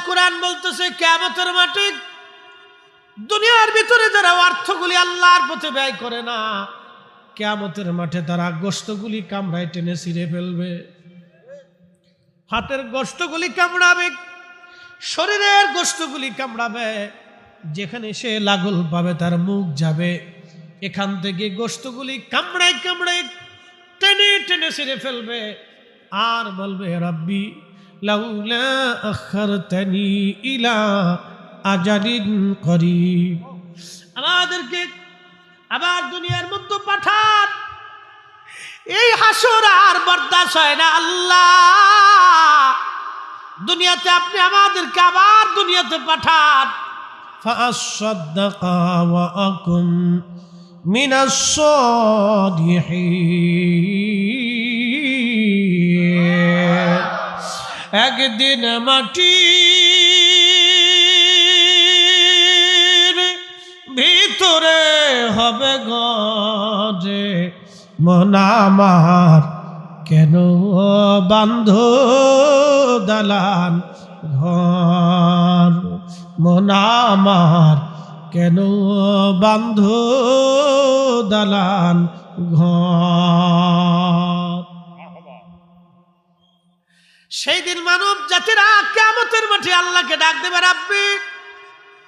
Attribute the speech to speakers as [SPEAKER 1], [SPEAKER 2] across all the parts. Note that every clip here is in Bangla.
[SPEAKER 1] কোরআন বলতেছে কিয়ামতের মাঠে দুনিয়ার ভিতরে যারা অর্থগুলি আল্লাহর পথে ব্যয় করে না, কিয়ামতের মাঠে তারা গোশতগুলি কামড়ায় টেনে ছিঁড়ে ফেলবে। হাতের গোশতগুলি কামড়াবে, শরীরের গোশতগুলি কামড়াবে, যেখানে সে লাগল পাবে তার মুখ যাবে। এখান থেকে গোশতগুলি কামড়ায় কামড়ায় টেনে টেনে ছিঁড়ে ফেলবে আর বলবে রাব্বি লাউলা আখারতানি ইলা আজালিন করিব, আমাদেরকে আবার দুনিয়ার মধ্যে পাঠান। এই হাসর আর বরদাস্ত হয় না আল্লাহ, দুনিয়াতে আপনি আমাদেরকে আবার দুনিয়াতে পাঠান। ফাআসাদ্দাকা ওয়া আকুম মিনাস সালিহিন। একদিন মাটির ভিতরে হবে গজে মন আমার, কেন বান্ধ দালান ঘর, মন আমার কেন বান্ধ দালান ঘর। সেই দিন মানব জাতিরা কিয়ামতের মাঠে আল্লাহকে ডাক দেবে, রাব্বি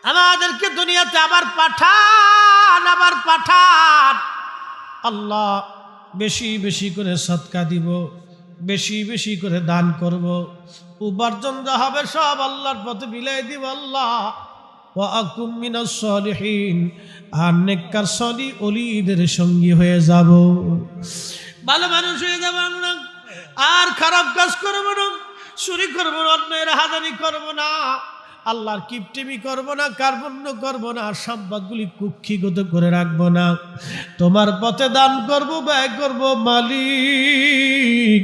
[SPEAKER 1] আমাদেরকে দুনিয়াতে আবার পাঠান, আবার পাঠান। আল্লাহ বেশি বেশি করে সদকা দিব, বেশি বেশি করে দান করব, উপার্জন যা হবে সব আল্লাহর পথে বিলাই দিব। আল্লাহ ওয়া আকুম মিনাস সালিহিন, আর নেককার সালি ওলিদের সঙ্গী হয়ে যাব, ভালো মানুষ হয়ে যাব আমরা। আর খারাপ কাজ করব না, চুরি করব না, অন্যের হাজারি করব না, আল্লাহর কিপটিমি করব না, কার্পণ্য করব না, সম্পদগুলি কুক্ষিগত করে রাখবো না, তোমার পথে দান করব, ব্যয় করব। মালিক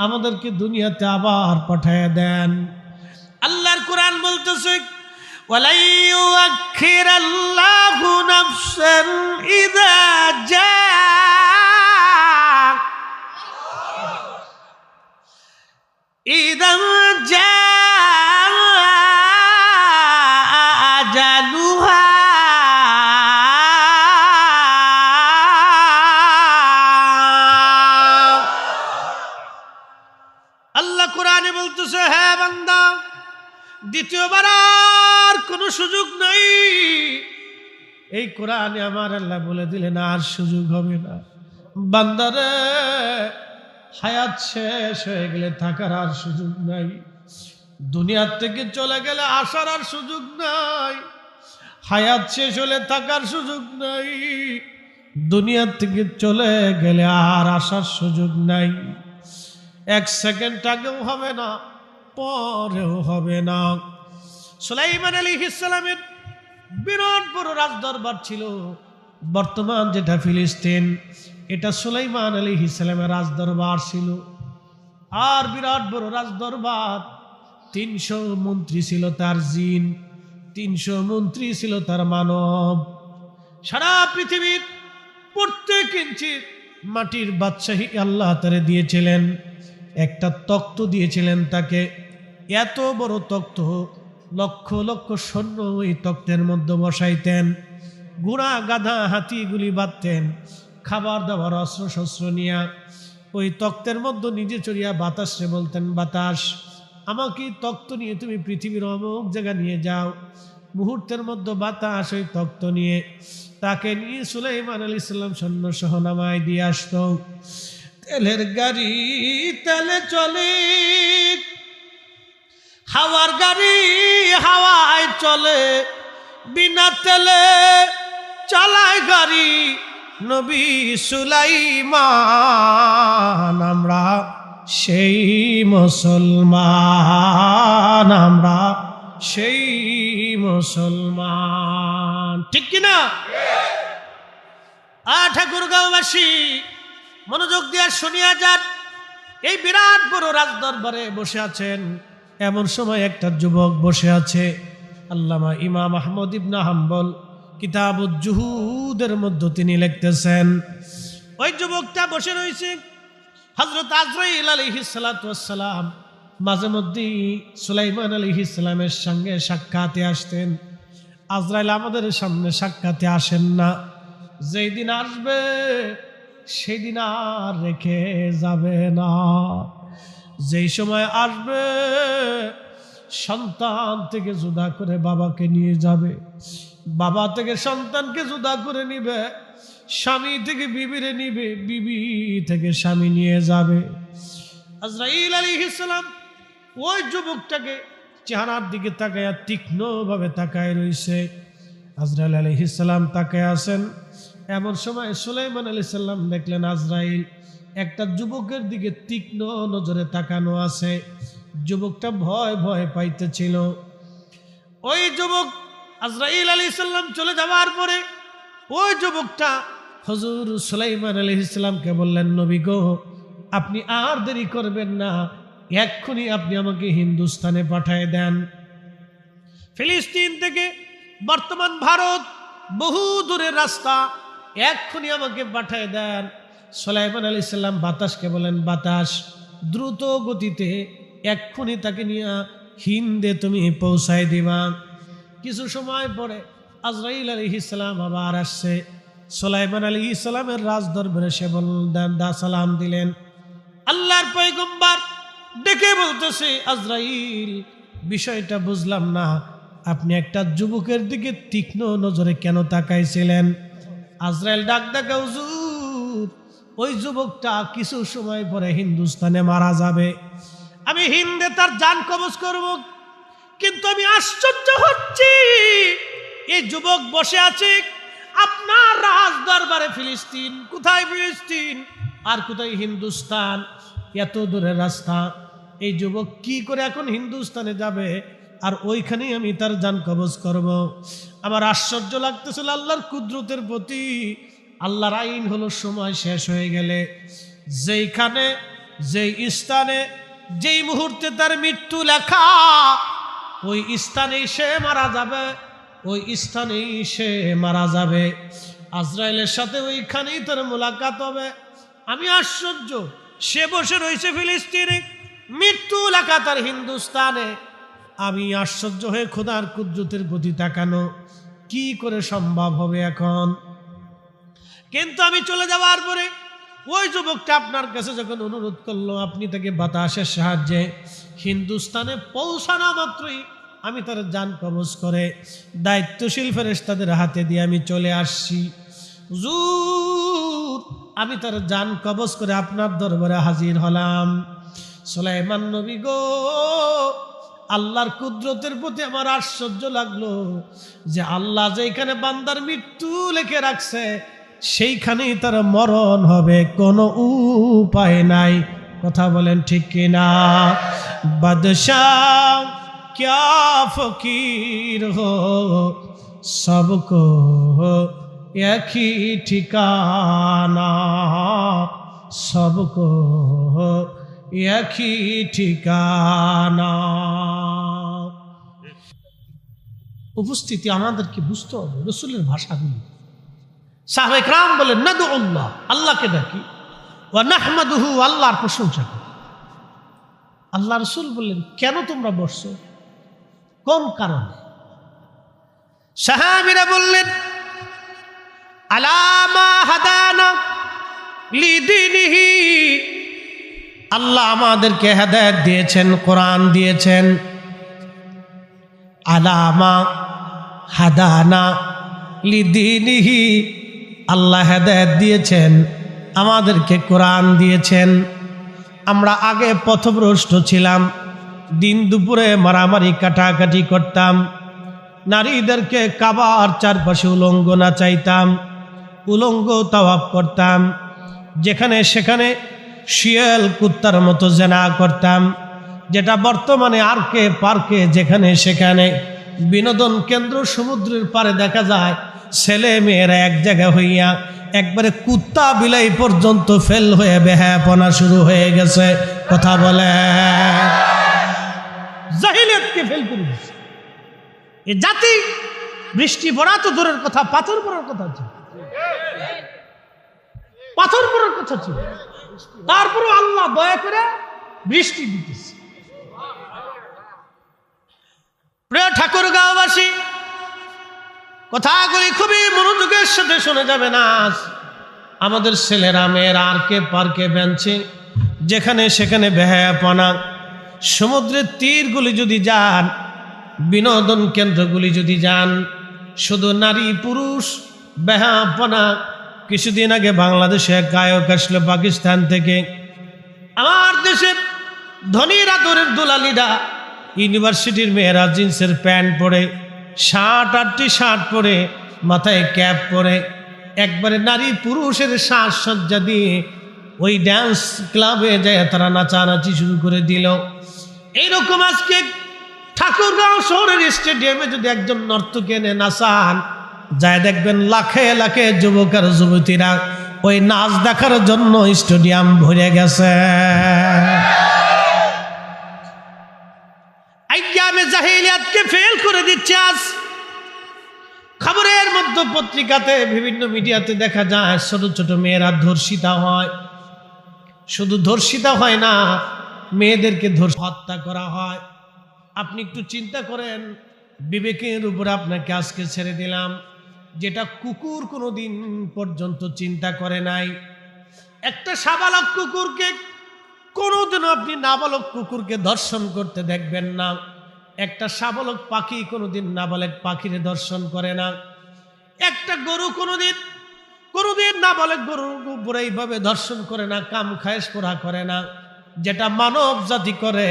[SPEAKER 1] আমাদেরকে দুনিয়াতে আবার পাঠায় দেন। আল্লাহর কোরআন বলতেছে ওয়ালা ইউআখিরাল্লাহু নাফসান ইযা জা আজালুহা আল্লাহ কোরআনে বলতেছে, হ্যাঁ বান্দা, দ্বিতীয়বার আর কোনো সুযোগ নাই। এই কোরআনে আমার আল্লাহ বলে দিলেন আর সুযোগ হবে না। বান্দারে, হায়াত শেষ হয়ে গেলে থাকার আর সুযোগ নাই, দুনিয়ার থেকে চলে গেলে আসার আর সুযোগ নাই, হায়াত শেষ হলে থাকার সুযোগ নাই, দুনিয়ার থেকে চলে গেলে আর আসার সুযোগ নাই। এক সেকেন্ড আগেও হবে না, পরেও হবে না। সুলাইমান আলাইহিস সালামের বিরাট বড় রাজদরবার ছিল, বর্তমান যেটা ফিলিস্তিন, এটা সুলাইমান আলাইহিস সালামের রাজদরবার ছিল। আর বিরাট বড় রাজদরবার, 300 মন্ত্রী ছিল তার জিন, 300 মন্ত্রী ছিল তার মানব। সারা পৃথিবীর প্রত্যেক ইঞ্চি মাটির বাদশাহী আল্লাহ তারে দিয়েছিলেন। একটা তখ্ত দিয়েছিলেন তাকে, এত বড় তখ্ত, লক্ষ লক্ষ সৈন্য ওই তখ্তের মধ্যে বসাইতেন, ঘোড়া গাধা হাতিগুলি বাঁধতেন, খাবার দাবার অস্ত্র শস্ত্র নিয়া ওই তখ্তের মধ্যে নিজে চড়িয়া বাতাসে বলতেন, বাতাস আমাকে তখ্ত নিয়ে তুমি পৃথিবীর অমুক জায়গা নিয়ে যাও। মুহূর্তের মধ্যে বাতাস ওই তখ্ত নিয়ে তাকে নিয়ে সুলাইমান আলাইহিস সালাম সৈন্য সহ নামায় দিয়ে আসত। তেলের গাড়ি তেলে চলে, হাওয়ার গাড়ি হাওয়ায় চলে, বিনা তেলে চালায় গাড়ি নবী সুলাইমান। আমরা সেই মুসলমান, আমরা সেই মুসলমান, ঠিক কিনা? ঠাকুরগাঁওবাসী মনোযোগ দিয়ে শুনিয়া যান। এই বিরাট বড় রাজদরবারে বসে আছেন, এমন সময় একটা যুবক বসে আছে। আল্লামা ইমাম আহমদ ইবনে হাম্বল কিতাবুজ জুহুদের মধ্যে তিনি লিখতেছেন, ওই যুবকটা বসে রয়েছে। হযরত আজরাইল আলাইহিস সালাতু ওয়াস সালাম মাঝে মধ্যেই সুলাইমান আলাইহিস সালামের সঙ্গে সাক্ষাতে আসতেন। আজরাইল আমাদের সামনে সাক্ষাতে আসেন না, যেই দিন আসবে সেই দিন আর রেখে যাবে না। যেই সময় আসবে সন্তান থেকে জুদা করে বাবাকে নিয়ে যাবে, বাবা থেকে সন্তানকে জুদা করে নিবে, স্বামী থেকে বিবিরে নিবে, বিবি থেকে স্বামী নিয়ে যাবে। আজরাইল আলাইহিস সালাম ওই যুবকটাকে চেহারার দিকে তাকায়া তীক্ষ্ণভাবে তাকায় রইছে। আজরাইল আলাইহিস সালাম তাকায় আছেন। এমন সময় সুলাইমান আলাইহিস সালাম দেখলেন আজরাইল একটা যুবকের দিকে তীক্ষ্ণ নজরে তাকানো আছে। যুবকটা ভয় ভয় পাইতেছিল। ওই যুবক আজরাইল আলাইহিস সালাম চলে যাওয়ার পরে ওই যুবকটা হুজুর সুলাইমান আলাইহিস সালামকে বললেন, নবী গো, আপনি আর দেরি করবেন না, এক্ষুনি আপনি আমাকে হিন্দুস্তানে পাঠিয়ে দেন। ফিলিস্তিন থেকে বর্তমান ভারত বহু দূরের রাস্তা, এক্ষুনি আমাকে পাঠিয়ে দেন। সুলাইমান আলাইহিস সালাম বাতাসকে বলেন, বাতাস দ্রুত গতিতে এক্ষুনি তাকে নিয়ে হিন্দে তুমি পৌঁছায় দিবা। কিছু সময় পরে আজরাইল আলাইহিস সালাম আবার আসছে। সুলাইমান আলাইহিস সালামের রাজ দরবারে সে বললেন, সালাম দিলেন। আল্লাহর পয়গম্বর ডেকে বলতেছে, আজরাইল বিষয়টা বুঝলাম না, আপনি একটা যুবকের দিকে তীক্ষ্ণ নজরে কেন তাকাইছিলেন? আজরাইল ডাক ডাকা, হুজুর ওই যুবকটা কিছু সময় পরে হিন্দুস্তানে মারা যাবে, আমি হিন্দে তার জান কবজ করব। কিন্তু আমি আশ্চর্য হচ্ছি, এই যুবক বসে আছে আপনার রাজ দরবারে ফিলিস্তিন। কোথায় ফিলিস্তিন আর কোথায় হিন্দুস্তান? এত দূরের রাস্তা, এই যুবক কি করে এখন হিন্দুস্তানে যাবে আর ওইখানেই আমি তার জান কবজ করব? আমার আশ্চর্য লাগতেছিল আল্লাহর কুদরতের প্রতি। আল্লাহর আইন হলো সময় শেষ হয়ে গেলে যেইখানে, যেই স্থানে, যেই মুহূর্তে তার মৃত্যু লেখা, ওই স্থানেই সে মারা যাবে, ওই স্থানেই সে মারা যাবে। আজরাইলের সাথে ওইখানেই তার মোলাকাত হবে। আমি আশ্চর্য, সে বসে রয়েছে ফিলিস্তিনে, মৃত্যু লেখা তার হিন্দুস্তানে। আমি আশ্চর্য হয়ে খোদার কুদরতের প্রতি তাকানো কি করে সম্ভব হবে এখন? কিন্তু আমি চলে যাওয়ার পরে ওই যুবকটা আপনার কাছে যখন অনুরোধ করলো, আপনি তাকে বাতাসের সাহায্যে হিন্দুস্তানে পৌঁছানো মাত্রই আমি তার জান কবজ করে দায়িত্বশীল ফেরেশতাদের হাতে দিয়ে আমি চলে আসছি। হুজুর আমি তার জান কবজ করে আপনার দরবারে হাজির হলাম। সুলাইমান নবী গো, আল্লাহর কুদরতের প্রতি আমার আশ্চর্য লাগলো যে আল্লাহ যেখানে বান্দার মৃত্যু লিখে রাখছে সেইখানেই তার মরণ হবে, কোনো উপায় নাই। কথা বলেন ঠিক কিনা? বাদশাহ क्या फकीर हो, सबको एक ही ठिकाना, सबको एक ही ठिकाना। উপস্থিতি আমাদেরকে বুঝতে হবে রাসূলের ভাষাগুলি। সাহাবায়ে কেরাম বলেন, নাদুল্লাহ, আল্লাহকে ডাকি, ওয়া নাহমাদুহু, আল্লাহর প্রশংসা করি। আল্লাহ রাসূল বললেন, কেন তোমরা বসছো, কোন কারণে? সাহাবীরা বললেন, আলামা হাদানা লিদিনিহি, আল্লাহ আমাদেরকে হেদায়েত দিয়েছেন, কোরআন দিয়েছেন। আলামা হাদানা লিদিনিহি, আল্লাহ হেদায়েত দিয়েছেন, আমাদেরকে কোরআন দিয়েছেন। আমরা আগে পথভ্রষ্ট ছিলাম, দিন দুপুরে মারামারি কাটাকাটি করতাম, নারীদেরকে কাবার চারপাশে উলঙ্গ নাচাইতাম, উলঙ্গ তাওয়াফ করতাম, যেখানে সেখানে শিয়াল কুত্তার মতো জেনা করতাম, যেটা বর্তমানে আর্কে পার্কে যেখানে সেখানে বিনোদন কেন্দ্র সমুদ্রের পাড়ে দেখা যায় ছেলে মেয়েরা এক জায়গা হইয়া একবারে কুত্তা বিলাই পর্যন্ত ফেল হয়ে বেহায়াপনা শুরু হয়ে গেছে। কথা বলে জাহিলিয়াতকে ফেল করে দিচ্ছে এ জাতি। বৃষ্টি পড়া তো দূরের কথা, পাথর পড়ার কথা ছিল, পাথর পড়ার কথা ছিল, তারপরে আল্লাহ দয়া করে বৃষ্টি দিতেছে। কথাগুলি খুবই মনোযোগের সাথে শুনে যাবেন। আজ আমাদের ছেলেরা মেয়েরা আরকে পার্কে বেঞ্চে যেখানে সেখানে বেহায়াপনা, সমুদ্রের তীরগুলি যদি যান, বিনোদন কেন্দ্রগুলি যদি যান, শুধু নারী পুরুষ বেহায়াপনা। কিছুদিন আগে বাংলাদেশে এক গায়ক আসলো পাকিস্তান থেকে। আমার দেশের ধনীর আদরের দুলালিরা, ইউনিভার্সিটির মেয়েরা জিন্সের প্যান্ট পরে, 7-8টি শার্ট পরে, মাথায় ক্যাপ পরে, একবারে নারী পুরুষের সাজসজ্জা দিয়ে ওই ড্যান্স ক্লাবে যায় তারা নাচানাচি শুরু করে দিল। এইরকম আজকে ঠাকুরগাঁও শহরের স্টেডিয়ামে যদি একজন নর্তক এনে নাচান, যায় দেখবেন লাখে লাখে যুবক আর যুবতীরা ওই নাচ দেখার জন্য স্টেডিয়াম ভরে গেছে। আইয়ামে জাহিলিয়াতকে ফেল করে দিচ্ছে। আজ খবরের মধ্যে, পত্রিকাতে, বিভিন্ন মিডিয়াতে দেখা যায় ছোট ছোট মেয়েরা ধর্ষিতা হয়। শুধু ধর্ষিতা হয় না, মেয়েদেরকে হত্যা করা হয়। আপনি একটু চিন্তা করেন, বিবেকের উপর আপনাকে আজকে ছেড়ে দিলাম, যেটা কুকুর কোনোদিন পর্যন্ত চিন্তা করে নাই। একটা সাবালক কুকুরকে কোনোদিনও আপনি নাবালক কুকুরকে ধর্ষণ করতে দেখবেন না। একটা সাবালক পাখি কোনোদিন নাবালক পাখিরে ধর্ষণ করে না। একটা গরু কোনোদিন নাবালক গরুর উপরে এইভাবে ধর্ষণ করে না, কাম খায়েশ করা করে না। যেটা মানব জাতি করে,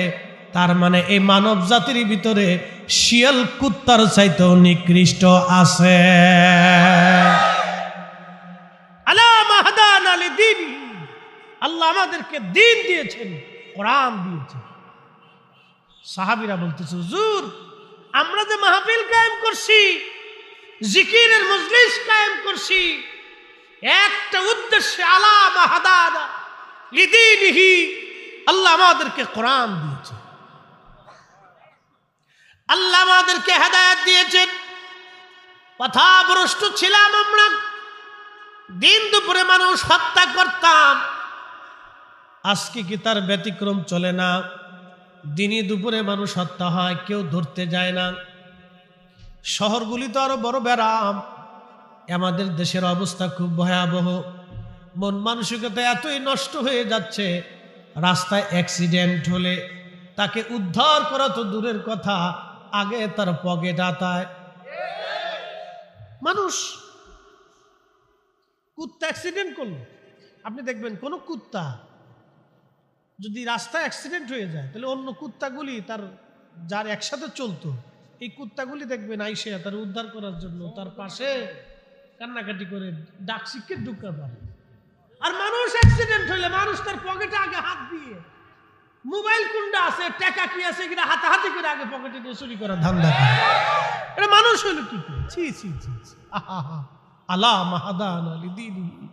[SPEAKER 1] তার মানে এই মানব জাতির ভিতরে শিয়াল কুত্তার চাইতেও নিকৃষ্ট আছে। আল্লাহ আমাদেরকে দিন দিয়েছেন, কোরআন দিয়েছেন। সাহাবীরা বলতেছে, হুজুর আমরা যে মাহফিল কায়েম করছি, জিকিরের মজলিস কায়েম করছি, একটা উদ্দেশ্যে, আলা মাহাদানা লিদীনিহি, আল্লাহ আমাদেরকে কোরআন দিয়েছেন, আল্লাহ আমাদেরকে হেদায়েত দিয়েছেন। পথভ্রষ্ট ছিলাম আমরা, দিন দুপুরে মানুষ হত্যা করতাম। আজকে কি তার ব্যতিক্রম চলে না? দিনই দুপুরে মানুষ হত্যা হয়, কেউ ধরতে যায় না। শহরগুলি তো আরো বড় ব্যারাম। আমাদের দেশের অবস্থা খুব ভয়াবহ। মন মানসিকতা এতই নষ্ট হয়ে যাচ্ছে, রাস্তায় অ্যাক্সিডেন্ট হলে তাকে উদ্ধার করা তো দূরের কথা, আগে তার পকেট আতায়। মানুষ কুত্তা অ্যাক্সিডেন্ট করলো, আপনি দেখবেন কোন কুত্তা যদি রাস্তায় অ্যাক্সিডেন্ট হয়ে যায়, তাহলে অন্য কুত্তাগুলি তার যার একসাথে চলতো, এই কুত্তাগুলি দেখবেন আইসে তার উদ্ধার করার জন্য তার পাশে কান্নাকাটি করে ডাক শিখে ঢুকা পারে। আর মানুষ অ্যাক্সিডেন্ট হলে মানুষ তার পকেটে আগে হাত দিয়ে, মোবাইল কোনটা আছে, টাকা কি আছে কিনা হাতাহাতি করে আগে পকেটে দিয়ে চুরি করার ধান্দা করে। এটা মানুষ হলো কি করে? ছি ছি ছি, আলা মাহাদানা লিদীনিহি।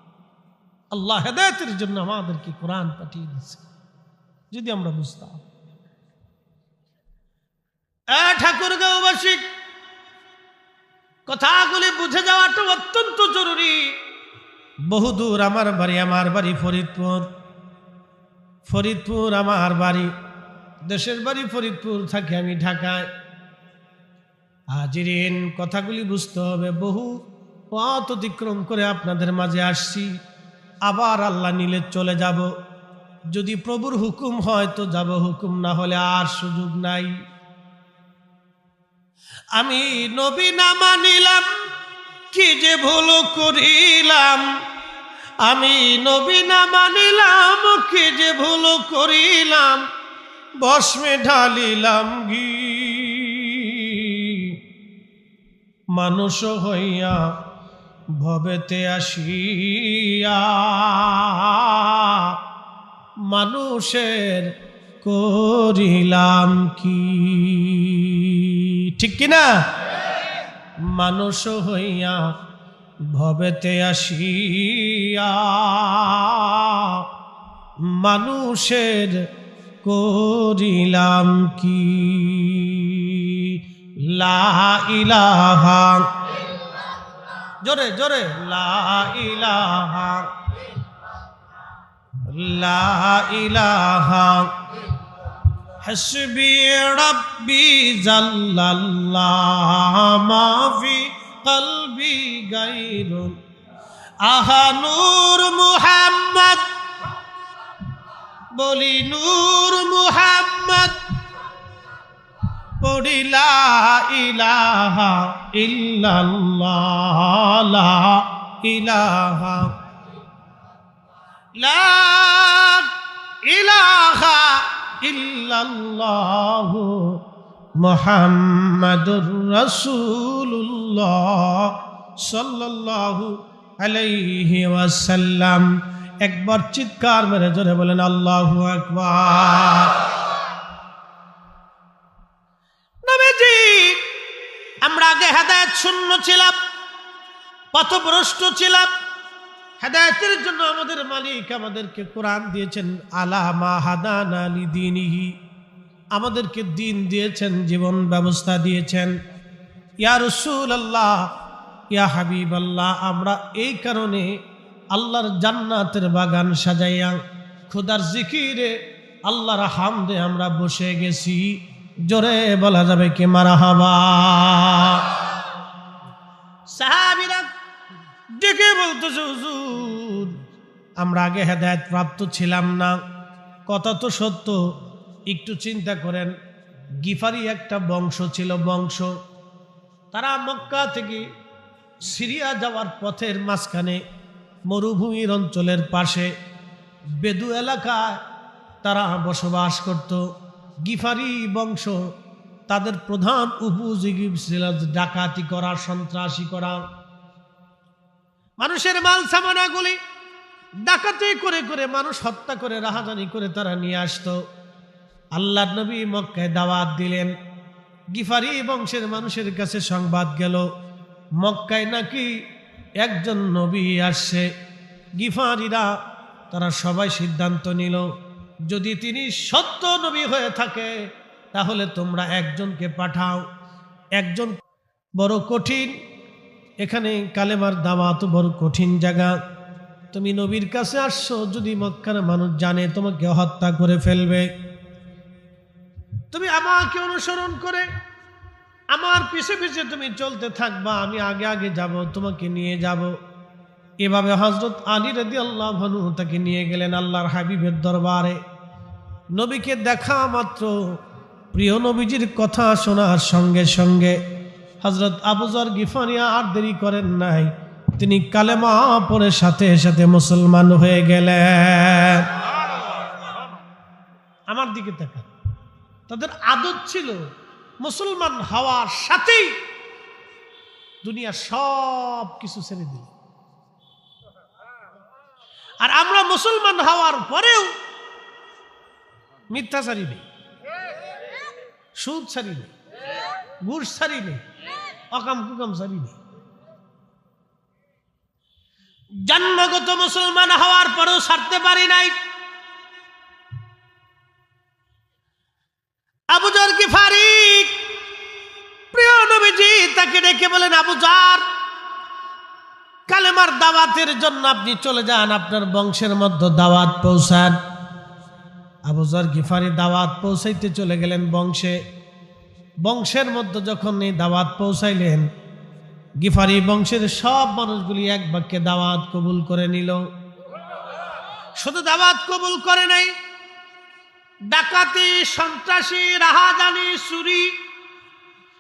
[SPEAKER 1] আল্লাহ হেদায়েতের জন্য আমাদেরকে কোরআন পাঠিয়ে দিয়েছে। যদি আমরা বুঝতাম। ঠাকুরগাঁওবাসী, কথাগুলি বুঝে যাওয়াটা অত্যন্ত জরুরি। বহুদূর আমার বাড়ি ফরিদপুর আমার বাড়ি, দেশের বাড়ি ফরিদপুর, থাকি আমি ঢাকায়। হাজিরিন, কথাগুলি বুঝতে হবে। বহু পথ অতিক্রম করে আপনাদের মাঝে আসছি, আবার আল্লাহ নিলে চলে যাব। যদি প্রভুর হুকুম হয় তো যাব, হুকুম না হলে আর সুযোগ নাই। আমি নবী না মানিলাম, কি যে ভুল করিলাম। আমি নবী না মানিলাম, কি যে ভুল করিলাম। ভস্মে ঢালিলাম ঘি, মানুষ হইয়া ভবেতে আসিয়া মানুষের করিলাম কি। ঠিক কিনা? মানুষ হইয়া ভবেতে আসিয়া মানুষের করিলাম কি। লা ইলাহা, জোরে জোরে, লা ইলাহা, লা ইলাহা হাসবি রাব্বি জাল্লাল্লাহ মা ফি কলবি গায়রুন আহা নূর মুহাম্মদ বলি নূর মুহাম্মদ পড়ি লা ইলাহা ইল্লাল্লাহ লা ইলাহা লা ইলাহা ইল্লাল্লাহ মুহাম্মাদুর রাসূলুল্লাহ সাল্লাল্লাহু আলাইহি ওয়াসাল্লাম। একবার চিৎকার মেরে জোরে বলেন আল্লাহু আকবার। নবীজি, আমরা আগে হেদায়েত শূন্য ছিলাম, পথভ্রষ্ট ছিলাম। হেদায়েতের জন্য আমাদের মালিক আমাদেরকে কোরআন দিয়েছেন, আলা মা হাদানা লিদীনিহি, আমাদেরকে দিন দিয়েছেন, জীবন ব্যবস্থা দিয়েছেন। ইয়া রাসূলুল্লাহ, ইয়া হাবিবাল্লাহ, আমরা এই কারণে আল্লাহর জান্নাতের বাগান সাজাইয়া খোদার জিকিরে আল্লাহর হামদে আমরা বসে গেছি। জোরে বলা যাবে কি মারহাবা? সাহাবীরা ডেকে বলতেছে, হুজুর আমরা আগে হেদায়েত প্রাপ্ত ছিলাম না। কথা তো সত্য, একটু চিন্তা করেন। গিফারি একটা বংশ ছিল, বংশ। তারা মক্কা থেকে সিরিয়া যাওয়ার পথের মাঝখানে মরুভূমির অঞ্চলের পাশে বেদু এলাকায় তারা বসবাস করত। গিফারি বংশ, তাদের প্রধান উপযোগী ছিল ডাকাতি করা, সন্ত্রাসী করা, মানুষের মাল সামানাগুলি ডাকাতি করে করে মানুষ হত্যা করে রাহাজানি করে তারা নিয়ে আসতো। আল্লাহর নবী মক্কায় দাওয়াত দিলেন। গিফারি বংশের মানুষের কাছে সংবাদ গেল, মক্কায় নাকি একজন নবী আসছে। গিফারিরা তারা সবাই সিদ্ধান্ত নিল, যদি তিনি সত্য নবী হয়ে থাকে তাহলে তোমরা একজনকে পাঠাও। একজন বড় কঠিন, এখানে কালেমার দাওয়াত বড় কঠিন জায়গা। তুমি নবীর কাছে আসছো, যদি মক্কার মানুষ জানে তোমাকে হত্যা করে ফেলবে। তুমি আমাকে অনুসরণ করে আমার পিছে পিছে তুমি চলতে থাকবা, আমি আগে আগে যাব, তোমাকে নিয়ে যাব। এভাবে হযরত আলী রাদিয়াল্লাহু আনহু তাকে নিয়ে গেলেন আল্লাহর হাবিবের দরবারে। নবীকে দেখা মাত্র, প্রিয় নবীজির কথা শোনার সঙ্গে সঙ্গে হযরত আবু যর গিফারি আর দেরি করেন নাই, তিনি কালেমা পড়ে সাথে সাথে মুসলমান হয়ে গেলেন। আমার দিকে তাকান, তাদের আদত ছিল মুসলমান হওয়ার সাথেই দুনিয়া সব কিছু ছেড়ে দিল। আর আমরা মুসলমান হওয়ার পরেও মিথ্যাচারী নেই, সুদ ছাড়ি নেই, ঘুষ ছাড়ি নেই, অকাম কুকাম ছাড়ি নেই। জন্মগত মুসলমান হওয়ার পরেও ছাড়তে পারি নাই। আবু যর গিফারি, প্রিয় নবীজি তাকে ডেকে বলেন, আবু যর, কালেমার দাওয়াতের জন্য আপনি চলে যান, আপনার বংশের মধ্যে দাওয়াত পৌঁছান। আবু যর গিফারি দাওয়াত পৌঁছাইতে চলে গেলেন বংশে। বংশের মধ্যে যখন এই দাওয়াত পৌঁছাইলেন, গিফারি বংশের সব মানুষগুলি এক বাক্যে দাওয়াত কবুল করে নিল। শুধু দাওয়াত কবুল করে নাই, ডাকাতি, সন্ত্রাসী, রাহাজানি, চুরি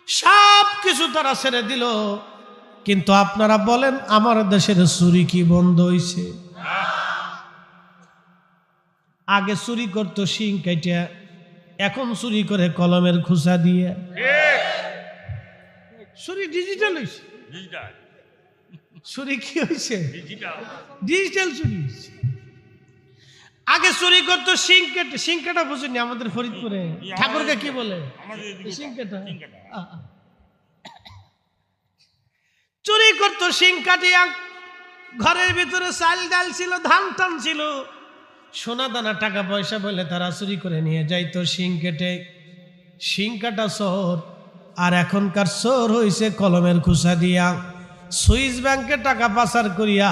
[SPEAKER 1] সব কিছু তারা ছেড়ে দিল। কিন্তু আপনারা বলেন, আমার দেশের চুরি কি বন্ধ হইছে? আগে চুরি করতো শিং কাইটা, এখন চুরি করে কলমের খুসা দিয়ে। চুরি ডিজিটাল হইছে। চুরি কি হইছে? ডিজিটাল চুরি হইছে। আগে চুরি করতো শিং কেটে। শিং কাটা বুঝিনি আমাদের ফরিদপুরে ঠাকুরকে কি বলে? শিং কাটা। চুরি করতো শিং কাটিয়া। ঘরের ভিতরে চাল ডাল ছিল, ধান টান ছিল, সোনা দানা টাকা পয়সা বলে তারা চুরি করে নিয়ে যাইতো শিং কেটে। শিং কাটা চোর, আর এখনকার চোর হইছে কলমের খুসা দিয়া। সুইস ব্যাংকে টাকা পাচার করিয়া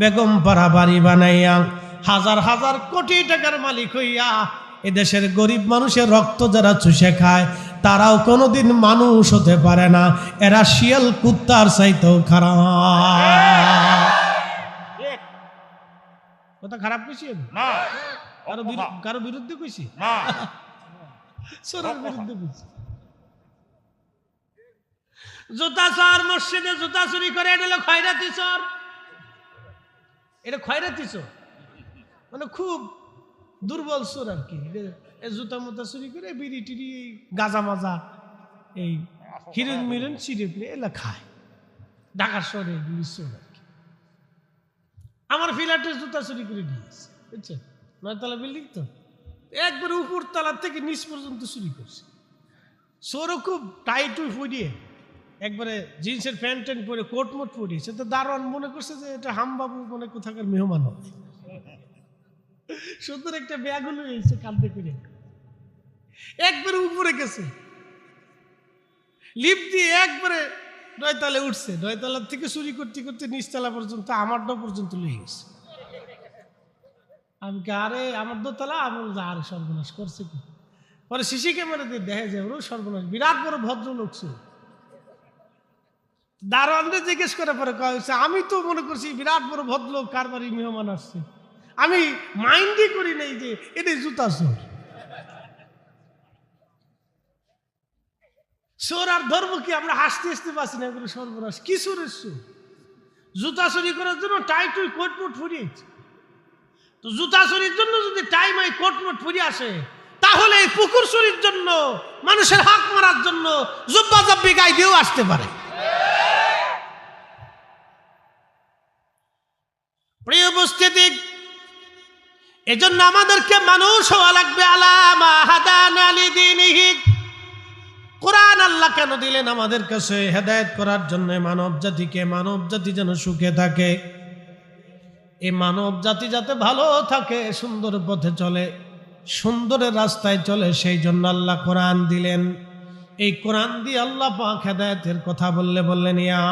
[SPEAKER 1] বেগম পাড়া বাড়ি বানাইয়া হাজার হাজার কোটি টাকার মালিক হইয়া এদেশের গরিব মানুষের রক্ত যারা চুষে খায় তারাও কোনোদিন মানুষ হতে পারে না, এরা শিয়াল কুত্তার চাইতেও খারাপ। কথা খারাপ কইছি না, কারো বিরুদ্ধে কইছি না, চোরের বিরুদ্ধে কইছি। জুতা চোর, মসজিদে জুতা চুরি করে, এটা হলো খয়রাতি চোর। এটা খয়রাতি চোর মানে খুব দুর্বল চোর আর কি। জুতা মুতা চুরি করে বিড়ি টিড়ি গাজা মাজা এই হিরোইন মিরন চিড়ে করে এলা খায়। ঢাকার শহরে চোর আর কি। আমার ফ্ল্যাটের জুতা চুরি করে দিয়েছে, বুঝছেন? 9 তলা বিল্ডিং তো, একবারে উপর তলার থেকে নিচ পর্যন্ত চুরি করছে। চোরও খুব টাইট ফুটিয়ে একবারে জিন্সের প্যান্ট ট্যান্ট পরে কোট মোট পরিয়েছে। তো দারোয়ান মনে করছে যে এটা হামবাবু মনে কোথাকার মেহমান হবে, সুন্দর একটা ব্যাগ হলো এসে কাঁদতে করে একবারে উপরে গেছে, লিফট দিয়ে একবারে 9 তলায় উঠছে। 9 তলার থেকে চুরি করতে করতে নিচতলা পর্যন্ত, আমার ডো পর্যন্ত লয়ে গেছে। আমি কি আরে আমার দোতলা, আমি আরে সর্বনাশ করছে কি। পরে সিসি ক্যামেরা দিয়ে দেখা যায় ওর সর্বনাশ, বিরাট বড় ভদ্রলোক ছিল। দারোয়ানদের জিজ্ঞেস করে পরে কয়েছে, আমি তো মনে করছি বিরাট বড় ভদ্রলোক, কার বাড়ি মেহমান আসছে, আমি মাইন্ডই করি নাই যে এটা জুতা চোর। চোর আর ধর্ম কি, আমরা হাসতে হাসতে পারছি না, এগুলো সর্বনাশ। কি চোরের চোর? জুতা চুরি করার জন্য টাই টুই কোট মোট ফুরিয়েছে। তো জুতা চুরির জন্য যদি টাই মাই কোট মোট ফুরিয়ে আসে, তাহলে এই পুকুর চুরির জন্য, মানুষের হাক মারার জন্য জুব্বা জব্বি গায়ে দিয়েও আসতে পারে। প্রিয় উপস্থিতি, এজন্য আমাদেরকে মানুষ হওয়া লাগবে। আলামা হাদানা লিদিনিহি, কোরআন আল্লাহ কেন দিলেন আমাদের কাছে? হেদায়েত করার জন্য মানব জাতিকে। মানব জাতি যেন সুখে থাকে, এই মানব জাতি যাতে ভালো থাকে, সুন্দর পথে চলে, সুন্দরের রাস্তায় চলে, সেই জন্য আল্লাহ কোরআন দিলেন। এই কোরআন দিয়ে আল্লাহ পাক হেদায়েতের কথা বললেন, ইয়া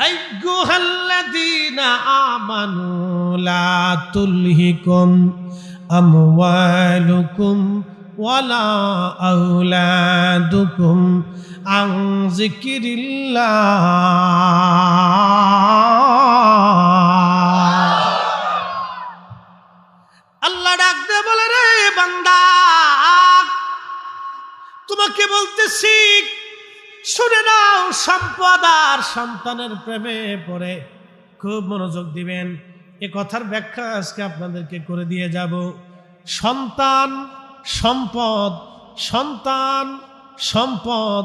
[SPEAKER 1] আইয়ুহাল্লাযীনা আমানু লা তুলহিকুম আমওয়ালুকুম ওয়ালা আওলাদুকুম আন যিকরিল্লাহ। আল্লাহ ডাক দিয়ে বলে, রে বান্দা, তোমাকে বলতেছি শুনে নাও, সম্পদ আর সন্তানের প্রেমে পড়ে খুব মনোযোগ দিবেন। এ কথার ব্যাখ্যা আজকে আপনাদেরকে করে দিয়ে যাব। সন্তান সম্পদ, সন্তান সম্পদ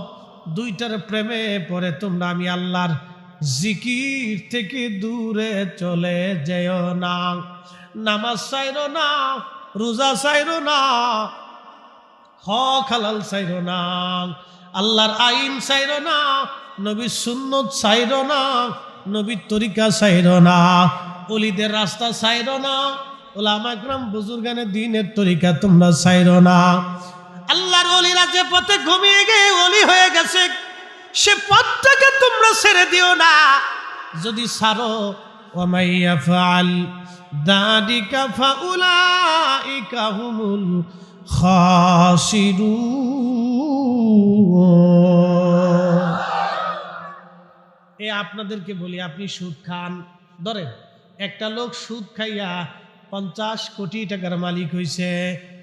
[SPEAKER 1] দুইটার প্রেমে পড়ে তোমরা আমি আল্লাহর জিকির থেকে দূরে চলে যেও না। নামাজ চাইরো না, রোজা চাইরো না, হক হালাল চাইরো না, আল্লাহর আইন চাইরো না, নবীর সুন্নত চাইরো না, নবীর তরিকা চাইরো না, ওলিদের রাস্তা চাইরো না, ওলামা ইকরাম বুজুর্গানের দ্বীনের তরিকা তোমরা চাইরো না। আল্লাহর ওলিরা যে পথে ঘুমিয়ে গিয়ে ওলি হয়ে গেছে, সে পথটাকে তোমরা ছেড়ে দিও না। যদি ছাড়ো, ওয়া ইয়াফআল যালিকা ফাউলাইকা হুমুল খাসিরুন। আপনাদেরকে বলি, আপনি সুদ খান, ধরেন একটা লোক সুদ খাইয়া 50 কোটি টাকার মালিক হয়েছে।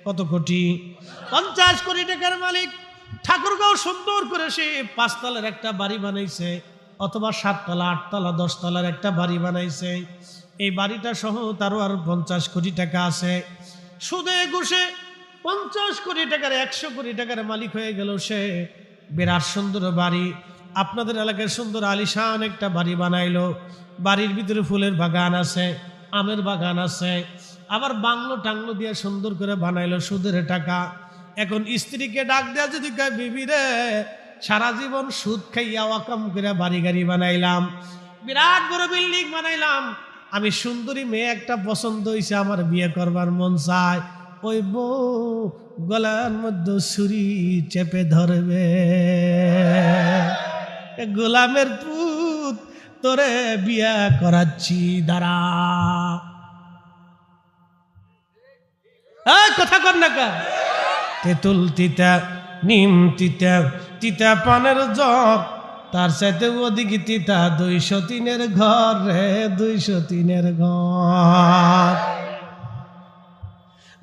[SPEAKER 1] কত কোটি? 50 কোটি টাকার মালিক। ঠাকুরগাঁও সুন্দর করে সে 5 তলার একটা বাড়ি বানাইছে, অথবা 7 তলা 8 তলা 10 তলার একটা বাড়ি বানাইছে। এই বাড়িটা সহ তারও আর 50 কোটি টাকা আছে। সুদে ঘুষে 50 কোটি টাকার 100 কোটি টাকার মালিক হয়ে গেল সে। বিরাট সুন্দর বাড়ি, আপনাদের এলাকায় সুন্দর আলিশান একটা বাড়ি বানাইলো। বাড়ির ভিতরে ফুলের বাগান আছে, আমের বাগান আছে, আবার বাংলো টাংলো দিয়ে সুন্দর করে বানাইলো সুদের টাকা। এখন স্ত্রীকে ডাক দেয়া যদি কয়, বিবি রে, সারা জীবন সুদ খাইয়া ওয়াকাম করে বাড়ি গাড়ি বানাইলাম, বিরাট বড় বিল্ডিং বানাইলাম, আমি সুন্দরী মেয়ে একটা পছন্দ হয়েছে, আমার বিয়ে করবার মন চায়। ওই বউ গলার মধ্যে ছুরি চেপে ধরবে, গোলামের পুত তোরে বিয়া করাচ্ছি, দাঁড়া। কথা কর না কা? তেঁতুল তিতা নিম তিতা, তিতা পানের জগ, তার সাথে ওদিকে তিতা 203-এর ঘর রে, 203-এর ঘর।